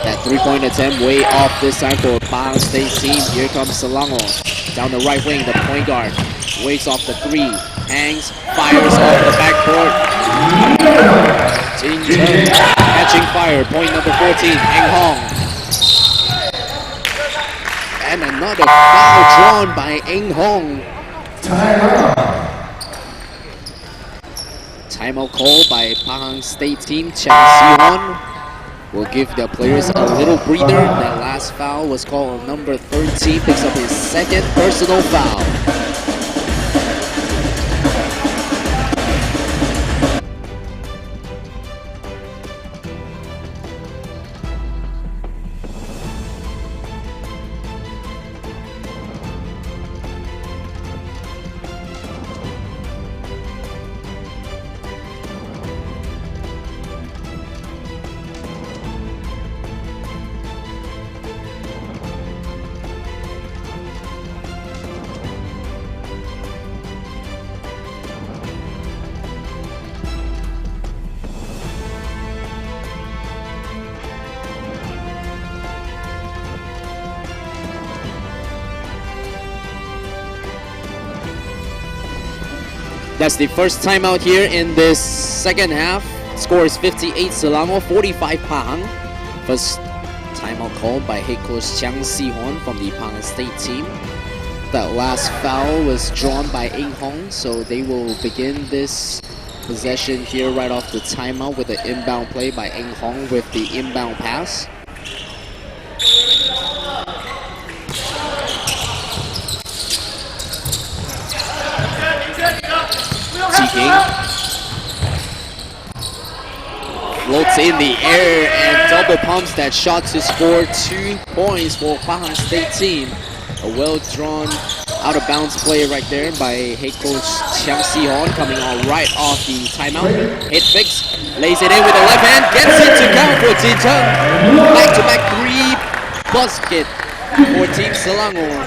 That three-point attempt way off this time for Pahang State team. Here comes Selangor. Down the right wing, the point guard waits off the three. Hangs, fires off the backboard. Jin Cheng catching fire. Point number 14, Eng Hong. And another foul drawn by Eng Hong. Timeout call by Pahang State team. Chang Si-hon will give the players a little breather. That last foul was called on number 13. Picks up his second personal foul. That's the first timeout here in this second half. Score is 58 Selangor, 45 Pahang. First timeout called by head coach Chang Si-hon from the Pahang State team. That last foul was drawn by Eng Hong, so they will begin this possession here right off the timeout with an inbound play by Eng Hong with the inbound pass. Floats in the air and double pumps that shot to score 2 points for Pahang State team. A well-drawn out-of-bounds play right there by head coach Chang Si-hon coming on right off the timeout. Hit fix, lays it in with the left hand, gets it to count for Jin Cheng. Back-to-back three basket for Team Selangor.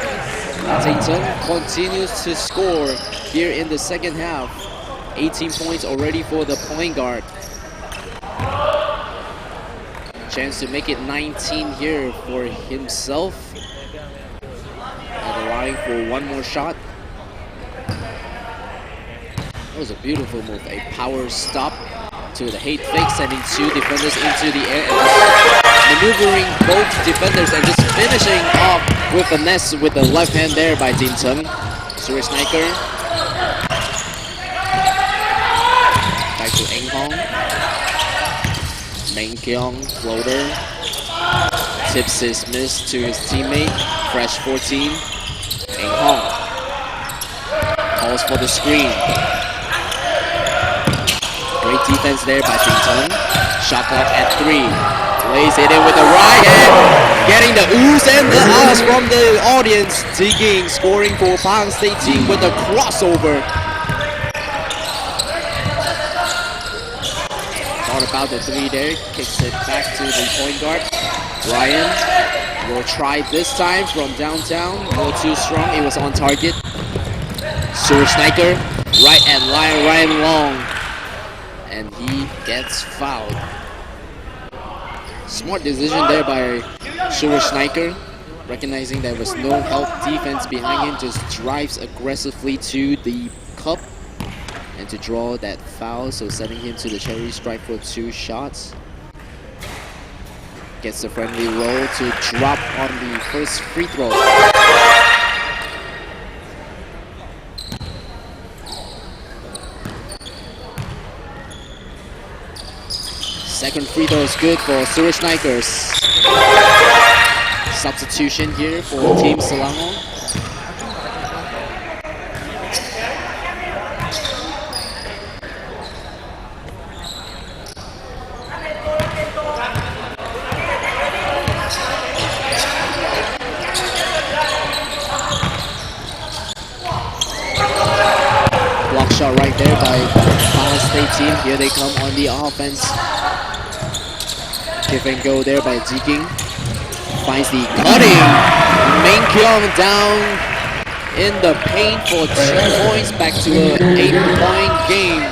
Jin Cheng continues to score here in the second half. 18 points already for the point guard. Chance to make it 19 here for himself. And allowing for one more shot. That was a beautiful move. A power stop to the hate fake, sending 2 defenders into the air. And maneuvering both defenders and just finishing off with finesse with the left hand there by Jin Cheng. Suresh Naiker. Back to Eng Hong. Meng Kyung, floater. Tips his miss to his teammate. Fresh 14. Eng Hong. Calls for the screen. Great defense there by Jin Cheng. Shot clock at 3. Lays it in with the right hand. Getting the oohs and the ahs from the audience. Digging, scoring for Pahang State team with a crossover. Thought about the 3 there. Kicks it back to the point guard. Ryan will try this time from downtown. A little too strong. It was on target. Suresh Naiker, right at line, Ryan Long. And he gets fouled. Smart decision there by Suresh Naiker. Recognizing there was no help defense behind him. Just drives aggressively to the cup. And to draw that foul. So sending him to the cherry stripe for 2 shots. Gets the friendly roll to drop on the first free throw. Second free throw is good for Suresh Naikers. Substitution here for Team Selangor. away team. Here they come on the offense. Give and go there by Jiking. Finds the cutting. Main Kyung down in the paint for 2 points. Back to an 8-point game.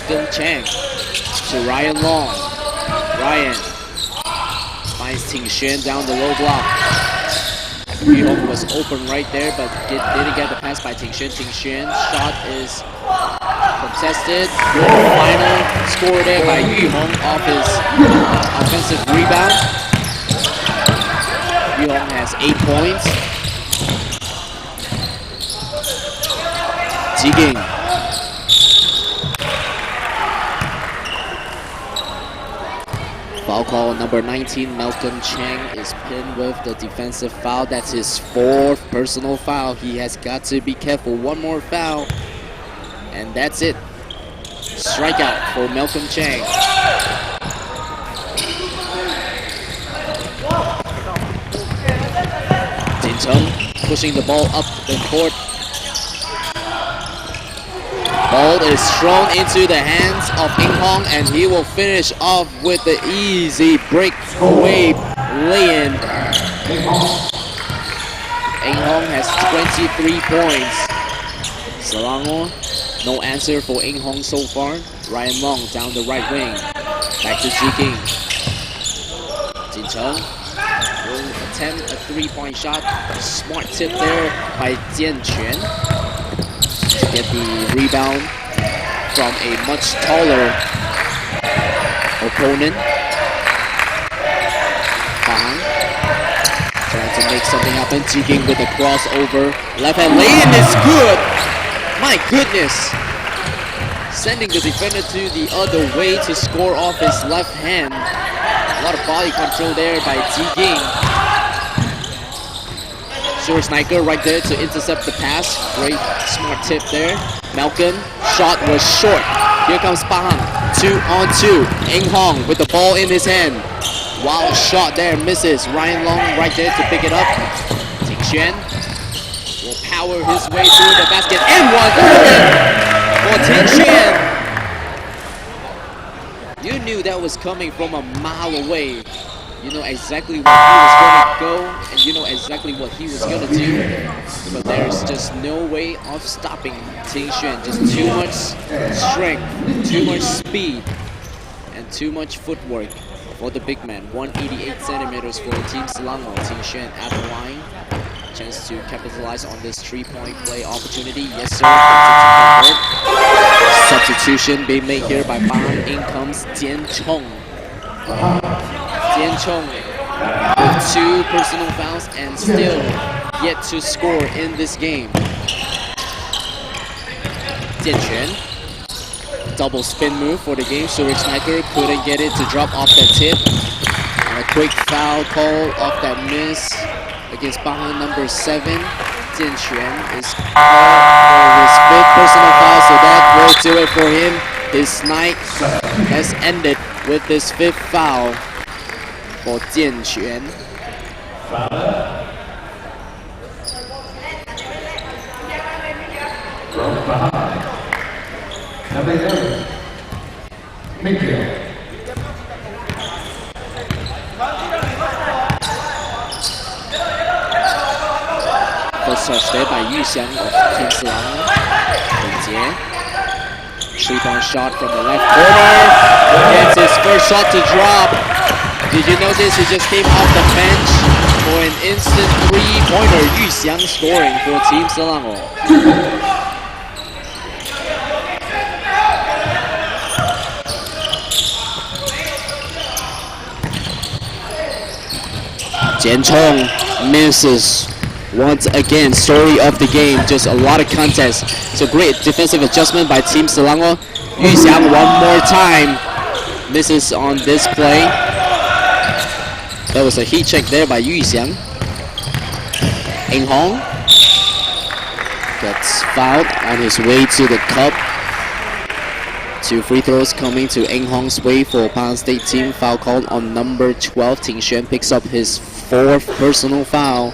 Malcolm Chang to Ryan Long. Ryan finds Ting Xuan down the low block. Yu Hong was open right there, but didn't get the pass by Ting Xuan. Ting Xuan shot is contested. Good final score there by Yu Hong off his offensive rebound. Yu Hong has 8 points. Jiking. Foul call number 19, Malcolm Chang is pinned with the defensive foul. That's his 4th personal foul. He has got to be careful. One more foul, and that's it. Strikeout for Malcolm Chang. Jin Chung pushing the ball up the court. Ball is thrown into the hands of Ing Hong, and he will finish off with the easy breakaway lay-in. Ing Hong has 23 points. Selangor, no answer for Ing Hong so far. Ryan Long down the right wing. Back to Jiking. Jin Chung will attempt a 3-point shot. Smart tip there by Jian Quan. To get the rebound from a much taller opponent. Pahang trying to make something happen. Jiking with a crossover. Left hand lay-in is good. My goodness. Sending the defender to the other way to score off his left hand. A lot of body control there by Jiking. Short sniper right there to intercept the pass. Great smart tip there. Malcolm, shot was short. Here comes Pahang, 2-on-2. Ing Hong with the ball in his hand. Wild shot there, misses. Ryan Long right there to pick it up. Ting Xuan will power his way through the basket. And one for Ting Xuan. You knew that was coming from a mile away. You know exactly where he was going to go, and you know exactly what he was going to do. But there's just no way of stopping Ting Xuan. Just too much strength, too much speed, and too much footwork for the big man. 188 centimeters for Team Selangor. Ting Xuan at the line. Chance to capitalize on this 3-point play opportunity. Yes, sir. Substitution being made here by Pahang. In comes Jian Chong. Jian Chong with 2 personal fouls and still yet to score in this game. Jian Quan, double spin move for the game. Short sniper couldn't get it to drop off that tip. And a quick foul call off that miss against Pahang number 7. Jian Quan is called for his 5th personal foul, so that will do it for him. His night has ended with this 5th foul for Jian Quan. First touch there by Yu Xiang of Team Selangor. 3-point shot from the left corner. Gets his first shot to drop. Did you notice he just came off the bench for an instant 3-pointer? Yu Xiang scoring for Team Selangor. Jian Chong misses once again. Story of the game, just a lot of contest. So great defensive adjustment by Team Selangor. Yu Xiang one more time misses on this play. That was a heat check there by Yu Xiang. Ing Hong gets fouled on his way to the cup 2 free throws coming to Eng Hong's way for Pahang State team. Foul called on number 12. Ting Xuan picks up his 4th personal foul.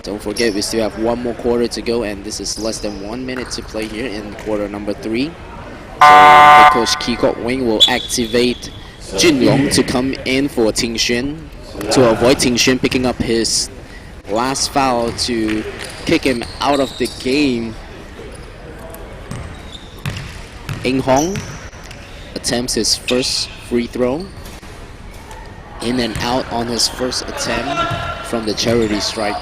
Don't forget, we still have 1 more quarter to go, and this is less than 1 minute to play here in quarter number 3. So head coach Ki Kok Wing will activate Jun Long to come in for Ting Xuan to avoid Ting Xuan picking up his last foul to kick him out of the game. Eng Hong attempts his first free throw. In and out on his first attempt from the charity stripe.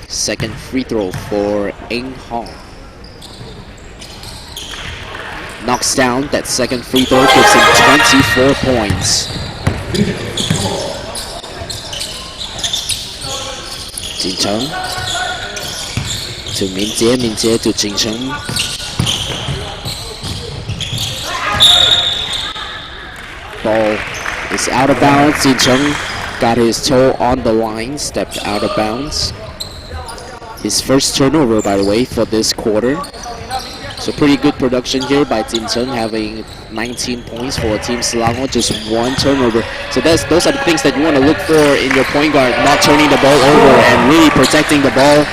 Second free throw for Eng Hong. Knocks down that second free throw, gives him 24 points. Jin Cheng to Min Jie, Min Jie to Jin Cheng. Ball is out of bounds. Jin Cheng got his toe on the line, stepped out of bounds. His first turnover, by the way, for this quarter. So pretty good production here by Jin Cheng, having 19 points for Team Selangor, just 1 turnover. So those are the things that you want to look for in your point guard, not turning the ball over and really protecting the ball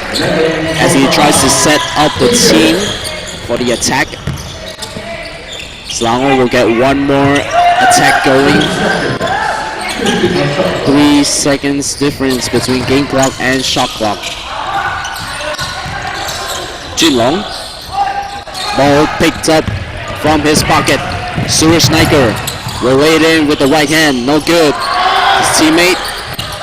as he tries to set up the team for the attack. Selangor will get 1 more attack going. 3 seconds difference between game clock and shot clock. Jin Long. Ball picked up from his pocket. Suresh Naiker will lay it in with the right hand. No good. His teammate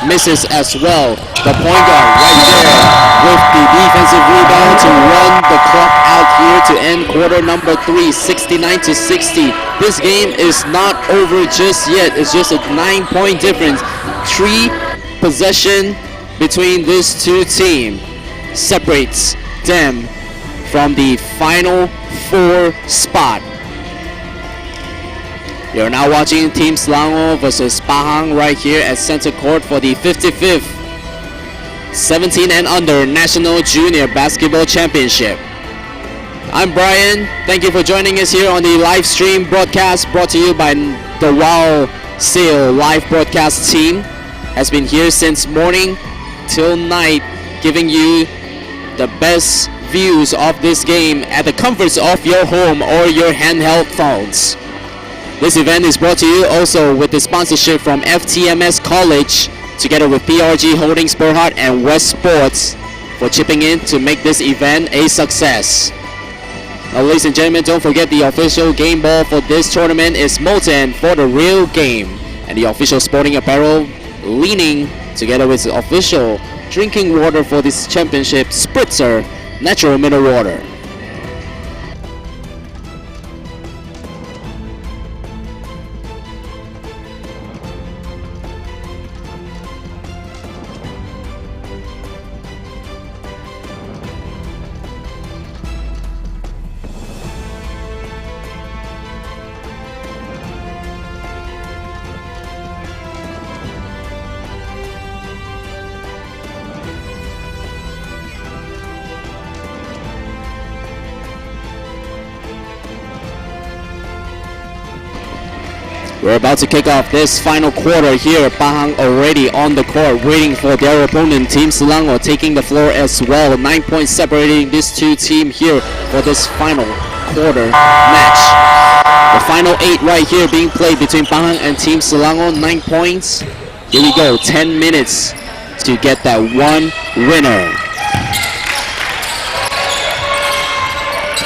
misses as well. The point guard right there with the defensive rebound to run the clock out here to end quarter number 3, 69-60. This game is not over just yet. It's just a 9-point difference. 3 possession between these 2 teams separates them from the final 4 spot. You're now watching Team Selangor versus Pahang right here at center court for the 55th 17 and under National Junior Basketball Championship. I'm Brian. Thank you for joining us here on the live stream broadcast brought to you by the Wow Sale live broadcast team. Has been here since morning till night, giving you the best views of this game at the comforts of your home or your handheld phones. This event is brought to you also with the sponsorship from FTMS College, together with PRG Holdings Berhad and West Sports for chipping in to make this event a success. Now, ladies and gentlemen, don't forget the official game ball for this tournament is molten for the real game, and the official sporting apparel leaning together with the official drinking water for this championship, Spritzer Natural Mineral Water. We're about to kick off this final quarter here. Pahang already on the court waiting for their opponent. Team Selangor taking the floor as well. 9 points separating these 2 teams here for this final quarter match. The final 8 right here being played between Pahang and Team Selangor. 9 points. Here we go. 10 minutes to get that one winner.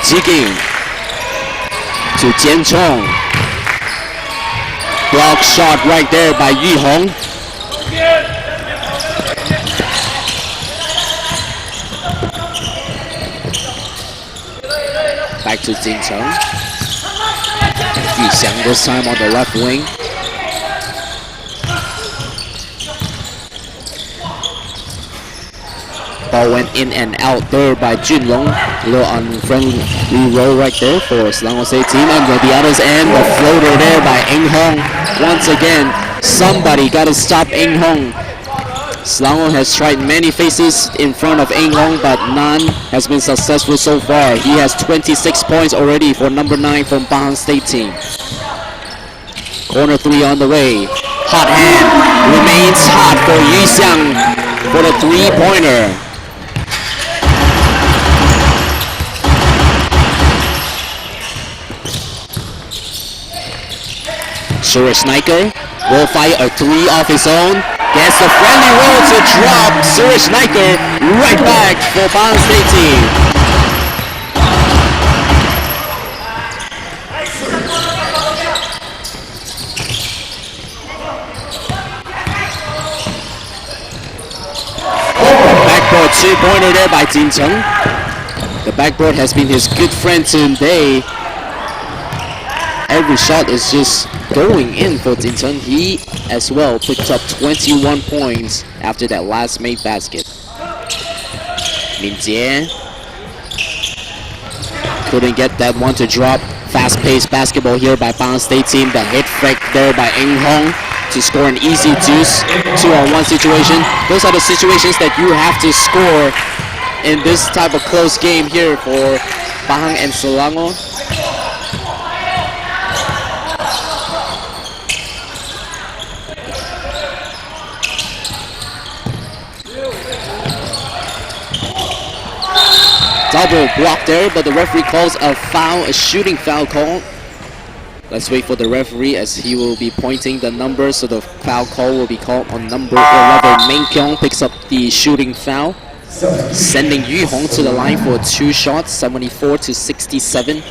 Jigging to Jian Chong. Block shot right there by Yu Hong. Back to Jin Cheng. Yu Xiang this time on the left wing. Ball went in and out there by Jun Long. A little unfriendly roll right there for Selangor State team. And at the other end, the floater there by Eng Hong. Once again, somebody got to stop Eng Hong. Selangor has tried many faces in front of Eng Hong, but none has been successful so far. He has 26 points already for number 9 from Pahang State team. Corner 3 on the way. Hot hand remains hot for Yi Xiang for the 3-pointer. Suresh Naiker will fire a 3 off his own. Gets a friendly roll to drop Suresh Naiker right back for Pahang State team. Backboard 2-pointer there by Jin Cheng. The backboard has been his good friend today. Every shot is just going in for Jin Cheng. He as well picked up 21 points after that last made basket. Min Jie couldn't get that one to drop. Fast-paced basketball here by Pahang State team. The hit fake there by Eng Hong to score an easy deuce 2-on-1 situation. Those are the situations that you have to score in this type of close game here for Pahang and Selangor. Double block there, but the referee calls a foul, a shooting foul call. Let's wait for the referee as he will be pointing the numbers, so the foul call will be called on number 11. Meng Kyung picks up the shooting foul, sending Yu Hong to the line for 2 shots, 74 to 67.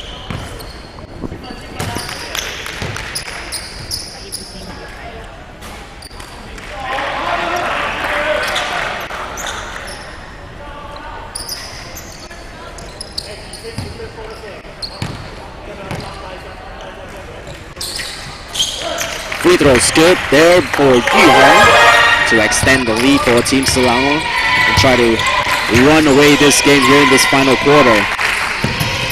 Free throws good there for Yu Hong to extend the lead for Team Selangor and try to run away this game here in this final quarter.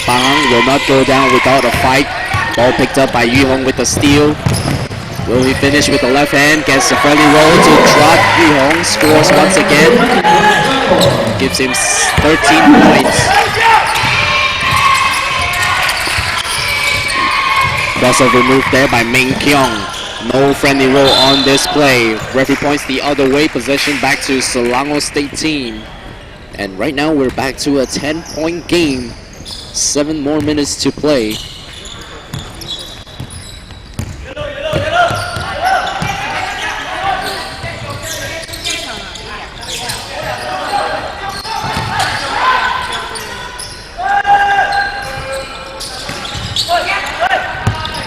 Pahang will not go down without a fight. Ball picked up by Yu Hong with the steal. Will he finish with the left hand? Gets a friendly roll to drop. Yu Hong scores once again. Gives him 13 points. Crossover move there by Meng Kyung. No friendly roll on this play. Referee points the other way. Possession back to Selangor State team. And right now we're back to a 10-point game. 7 more minutes to play.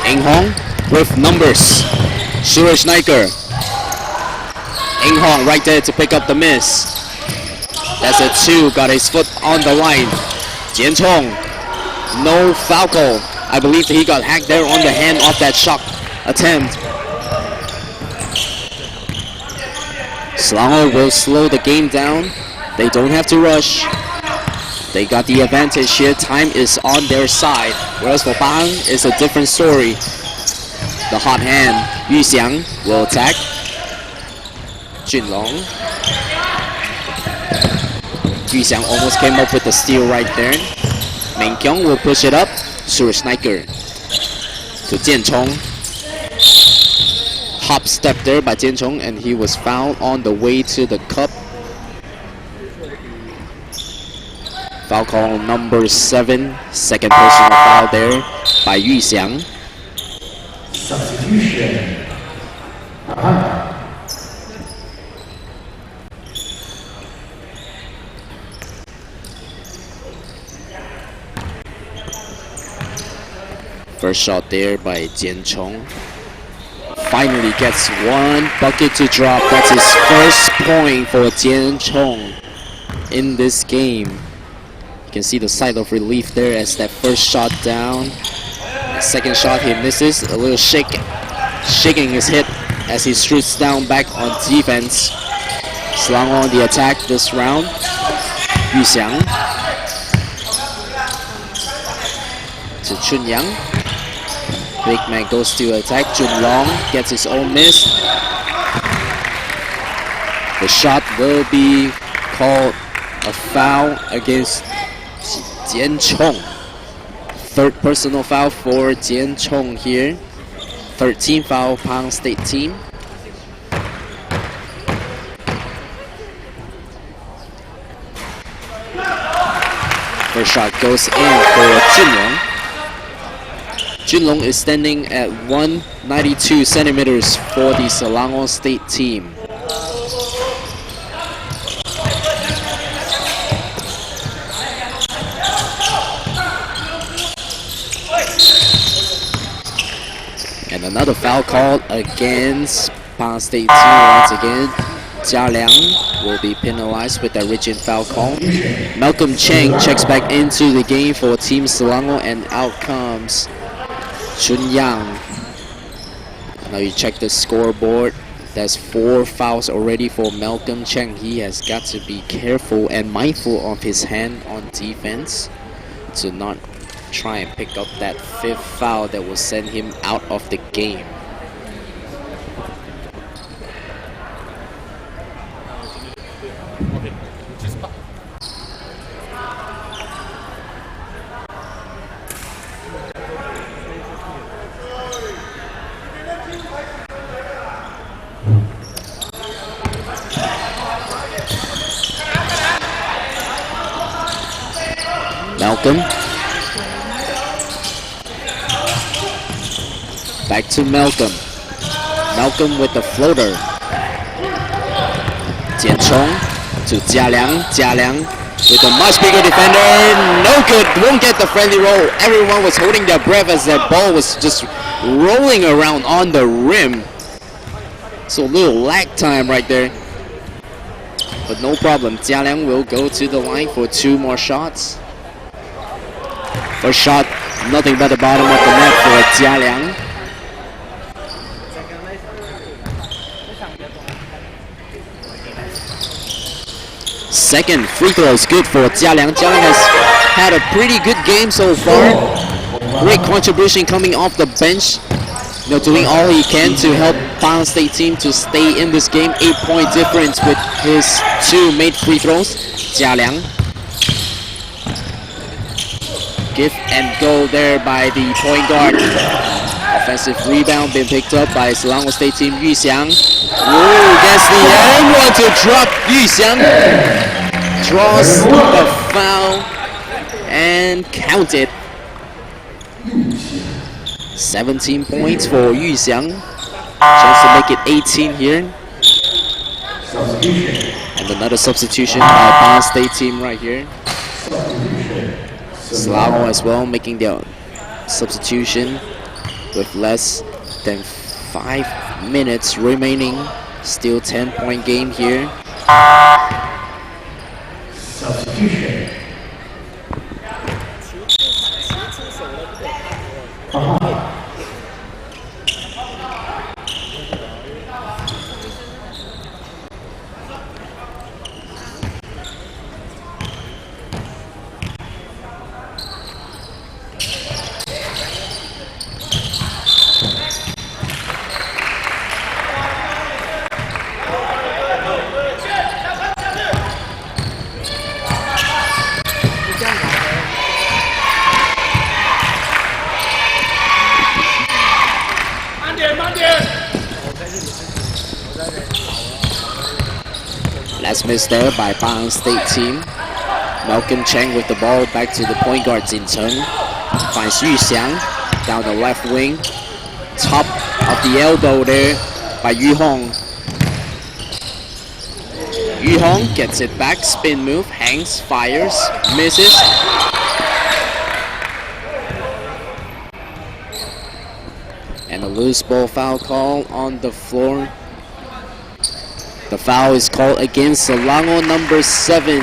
Eng Hong with numbers. Suresh Naiker. Eng Hong right there to pick up the miss. That's a 2, got his foot on the line. Jian Chong, no foul call. I believe he got hacked there on the hand off that shot attempt. Selangor will slow the game down. They don't have to rush. They got the advantage here. Time is on their side. Whereas for Pahang, it's a different story. The hot hand, Yu Xiang will attack. Junlong. Yu Xiang almost came up with the steal right there. Meng Kyung will push it up. Suresh Naiker to Jian Chong. Hop step there by Jian Chong, and he was fouled on the way to the cup. Foul call number 7. Second personal foul there by Yu Xiang. Substitution. First shot there by Jian Chong. Finally gets one bucket to drop. That's his first point for Jian Chong in this game. You can see the sigh of relief there as that first shot down. Second shot he misses. A little shaking his head as he shoots down back on defense. Selangor on the attack this round. Yu Xiang to Chun Yang. Big man goes to attack. Jun Long gets his own miss. The shot will be called a foul against Jian Chong. Third personal foul for Jian Chong here. 13 foul Pahang State team. First shot goes in for Junlong. Junlong is standing at 192 centimeters for the Selangor State team. And another foul called against Pahang State team once again. Jia Liang will be penalized with that rigid foul call. Malcolm Cheng checks back into the game for Team Selangor, and out comes Chun Yang. Now you check the scoreboard. That's 4 fouls already for Malcolm Cheng. He has got to be careful and mindful of his hand on defense to not try and pick up that 5th foul that will send him out of the game. Malcolm. Back to Malcolm. Malcolm with the floater. Jian Chong to Jia Liang. Jia Liang with a much bigger defender. No good. Won't get the friendly roll. Everyone was holding their breath as that ball was just rolling around on the rim. So a little lag time right there. But no problem. Jia Liang will go to the line for 2 more shots. First shot, nothing but the bottom of the net for Jia Liang. Second free throw is good for Jia Liang. Jia Liang has had a pretty good game so far. Great contribution coming off the bench. You know, doing all he can to help Pahang State team to stay in this game. 8-point difference with his 2 made free throws. Jia Liang. Give and go there by the point guard. Offensive rebound being picked up by Selangor State team. Yu Xiang. Ooh, gets the end one to drop. Yu Xiang draws the foul and count it. 17 points for Yu Xiang. Chance to make it 18 here. And another substitution by Pahang State team right here. Selangor as well making their substitution with less than 5 minutes remaining. Still 10-point game here. Substitution. Last miss there by Pahang State team. Malcolm Cheng with the ball back to the point guard Jin Cheng. Finds Yu Xiang down the left wing. Top of the elbow there by Yu Hong. Yu Hong gets it back, spin move, hangs, fires, misses. And a loose ball foul call on the floor. The foul is called against Selangor number 7.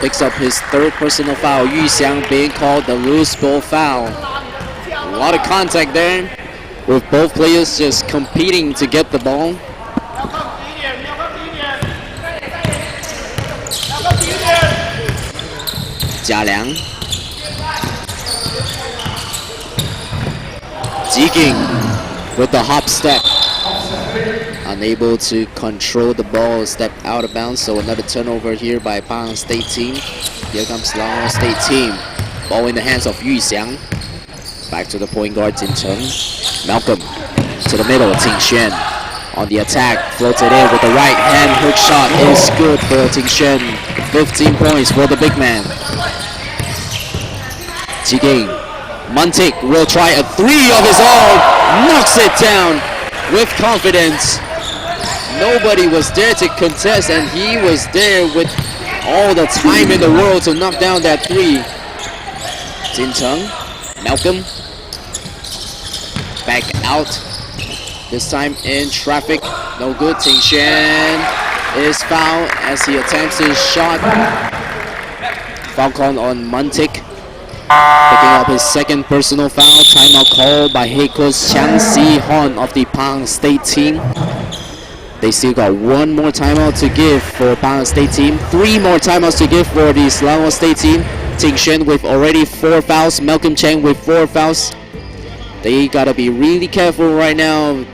Picks up his 3rd personal foul. Yu Xiang being called the loose ball foul. A lot of contact there with both players just competing to get the ball. Jia Liang. Ji Ging with the hop step. unable to control the ball, stepped out of bounds. So another turnover here by Pahang State team. Here comes Selangor State team. Ball in the hands of Yu Xiang. Back to the point guard, Jin Cheng. Malcolm to the middle, Ting Xuan. On the attack, floated in with the right hand hook shot is good for Ting Xuan. 15 points for the big man. Jiging. Muntik will try a three of his own. Knocks it down with confidence. Nobody was there to contest, and he was there with all the time in the world to knock down that three. Jin Cheng. Malcolm. Back out. This time in traffic, no good. Ting Xuan is fouled as he attempts his shot. Foul call on Muntik, picking up his second personal foul. Timeout call by head coach Chiang Si-hon of the Pahang State team. They still got one more timeout to give for Pahang State team. 3 more timeouts to give for the Selangor State team. Ting Xuan with already 4 fouls. Malcolm Cheng with 4 fouls. They gotta be really careful right now,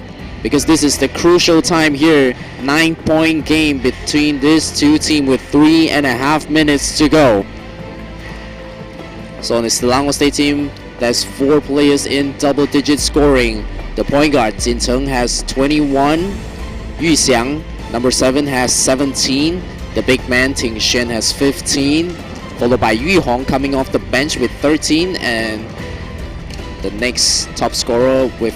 because this is the crucial time here. 9-point game between these two teams with 3.5 minutes to go. So on the Selangor State team, that's 4 players in double-digit scoring. The point guard, Jin Cheng, has 21. Yu Xiang, number 7, has 17. The big man, Ting Xuan, has 15. Followed by Yu Hong coming off the bench with 13. And the next top scorer with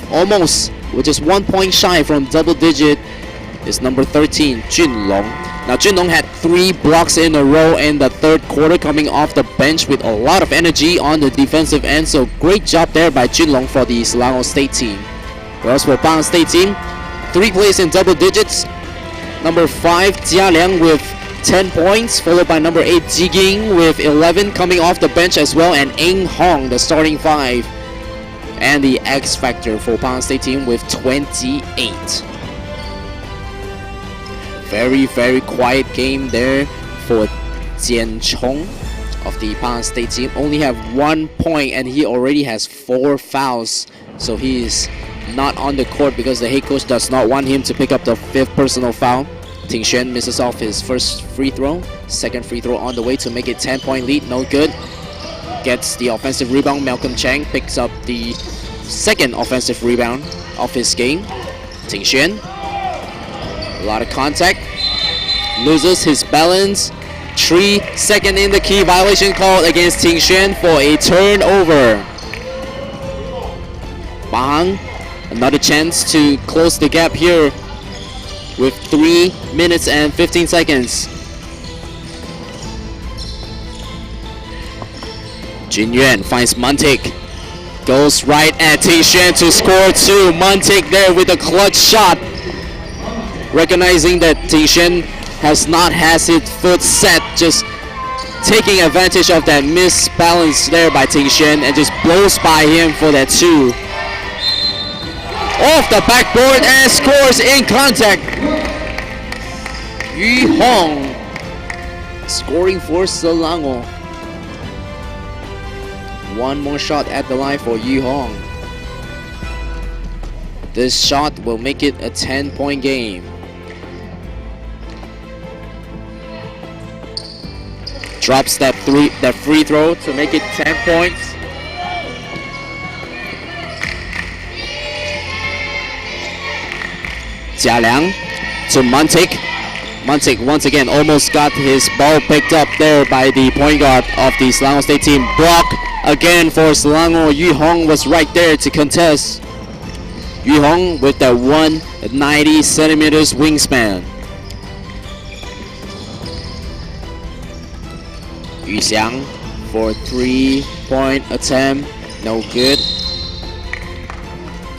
just 1 point shy from double digit is number 13, Jun Long. Now Jun Long had 3 blocks in a row in the third quarter, coming off the bench with a lot of energy on the defensive end. So great job there by Jun Long for the Selangor State team. Whereas for Pahang State team, 3 players in double digits. Number 5, Jia Liang with 10 points, followed by number 8, Jiging with 11 coming off the bench as well, and Eng Hong, the starting 5. And the X Factor for Pahang State team with 28. Very, very quiet game there for Jian Chong of the Pahang State team. Only have 1 point, and he already has 4 fouls. So he is not on the court because the head coach does not want him to pick up the 5th personal foul. Ting Xuan misses off his first free throw. Second free throw on the way to make it 10-point lead. No good. Gets the offensive rebound. Malcolm Cheng picks up the second offensive rebound of his game. Ting Xuan, a lot of contact, loses his balance. 3 second in the key violation called against Ting Xuan for a turnover. Pahang, another chance to close the gap here with 3 minutes and 15 seconds. Jin Yuan finds Muntik. Goes right at Ting Xuan to score 2. Muntik there with a clutch shot. Recognizing that Ting Xuan has not had his foot set, just taking advantage of that misbalance there by Ting Xuan and just blows by him for that 2. Off the backboard and scores in contact. Yu Hong scoring for Selangor. 1 more shot at the line for Yu Hong. This shot will make it a 10-point game. Drops that free throw to make it 10 points. Jia Liang to Muntik. Muntik once again almost got his ball picked up there by the point guard of the Selangor State team. Block again for Selangor. Yu Hong was right there to contest. Yu Hong with that 190 centimeters wingspan. Yu Xiang for 3-point attempt, no good.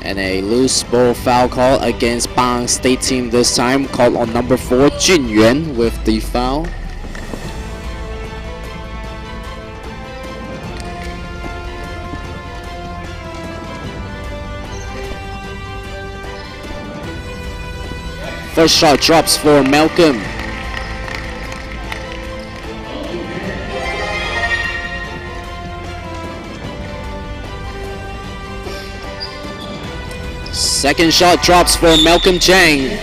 And a loose ball foul call against Pahang State team this time, called on number 4, Jin Yuan with the foul. First shot drops for Malcolm. Second shot drops for Malcolm Cheng.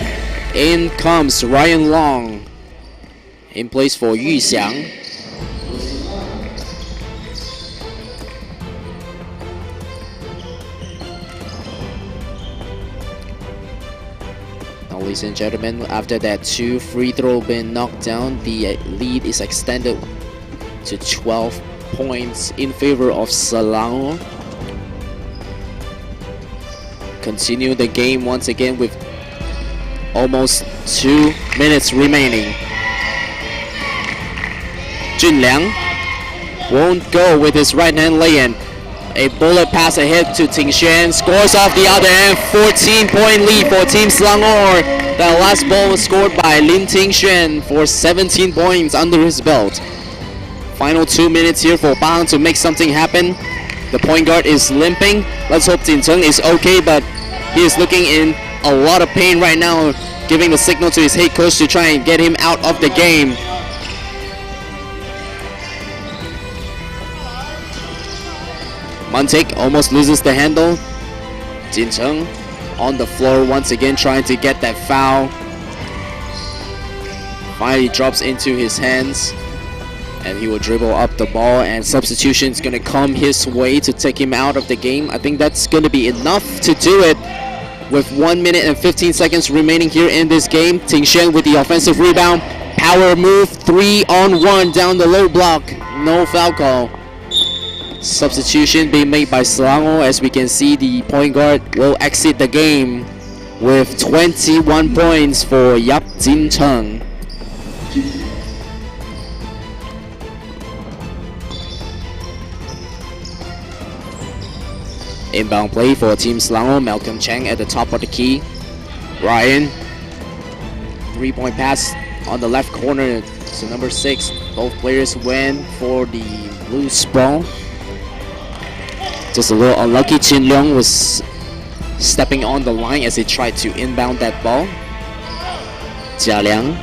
In comes Ryan Long. In place for Yu Xiang. Now, ladies and gentlemen, after that 2 free throw been knocked down, the lead is extended to 12 points in favor of Selangor. Continue the game once again with almost 2 minutes remaining. Junliang won't go with his right hand lay-in. A bullet pass ahead to Ting Xuan, scores off the other end. 14-point lead for Team Selangor. That last ball was scored by Lin Ting Xuan for 17 points under his belt. Final 2 minutes here for Pahang to make something happen. The point guard is limping. Let's hope Jin Cheng is okay, but he is looking in a lot of pain right now, giving the signal to his head coach to try and get him out of the game. Muntik almost loses the handle. Jin Cheng on the floor once again, trying to get that foul. Finally drops into his hands, and he will dribble up the ball, and substitution is going to come his way to take him out of the game. I think that's going to be enough to do it with 1 minute and 15 seconds remaining here in this game. Ting Xuan with the offensive rebound. Power move, 3-on-1 down the low block. No foul call. Substitution being made by Selangor. As we can see, the point guard will exit the game with 21 points for Yap Jin Cheng. Inbound play for Team Selangor. Malcolm Cheng at the top of the key. Ryan, 3-point pass on the left corner to number 6. Both players went for the loose ball. Just a little unlucky. Chin Leong was stepping on the line as he tried to inbound that ball. Jia Liang,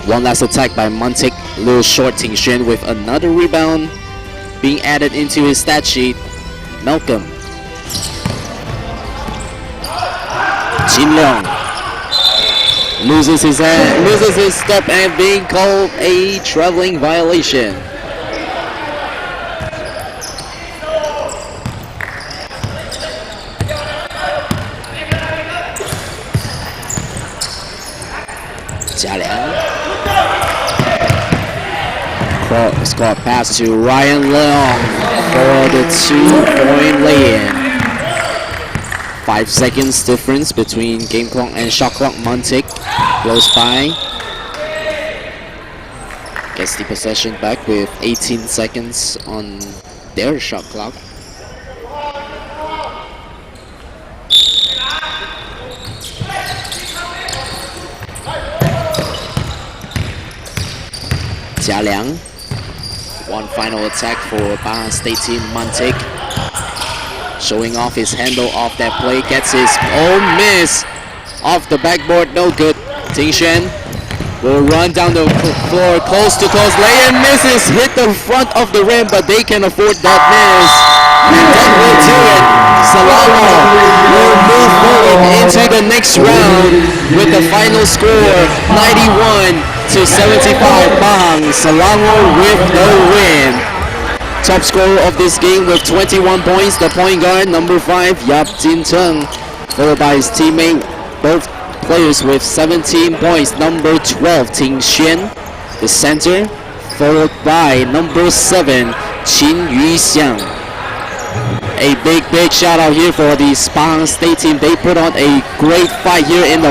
one last attack by Muntik. A little short. Ting Xuan with another rebound being added into his stat sheet. Malcolm. Chin Leong loses his hand, loses his step, and being called a traveling violation. Jia Liang. Score pass to Ryan Leong for the 2-point lay-in. 5 seconds difference between game clock and shot clock. Muntik close by. Gets the possession back with 18 seconds on their shot clock. Jia Liang. One final attack for Pahang State team. Muntik showing off his handle off that play. Gets his own miss off the backboard. No good. Ting Xuan will run down the floor. Coast to coast. Lay-in misses. Hit the front of the rim, but they can afford that miss. And that will do it. Selangor will move forward into the next round with the final score 91-75. Pahang. Selangor with the win. Top scorer of this game with 21 points, the point guard, number 5, Yap Jin Cheng, followed by his teammate, both players with 17 points, number 12, Ting Xuan, the center, followed by number 7, Qin Yuxiang. A big shout out here for the Pahang State team. They put on a great fight here in the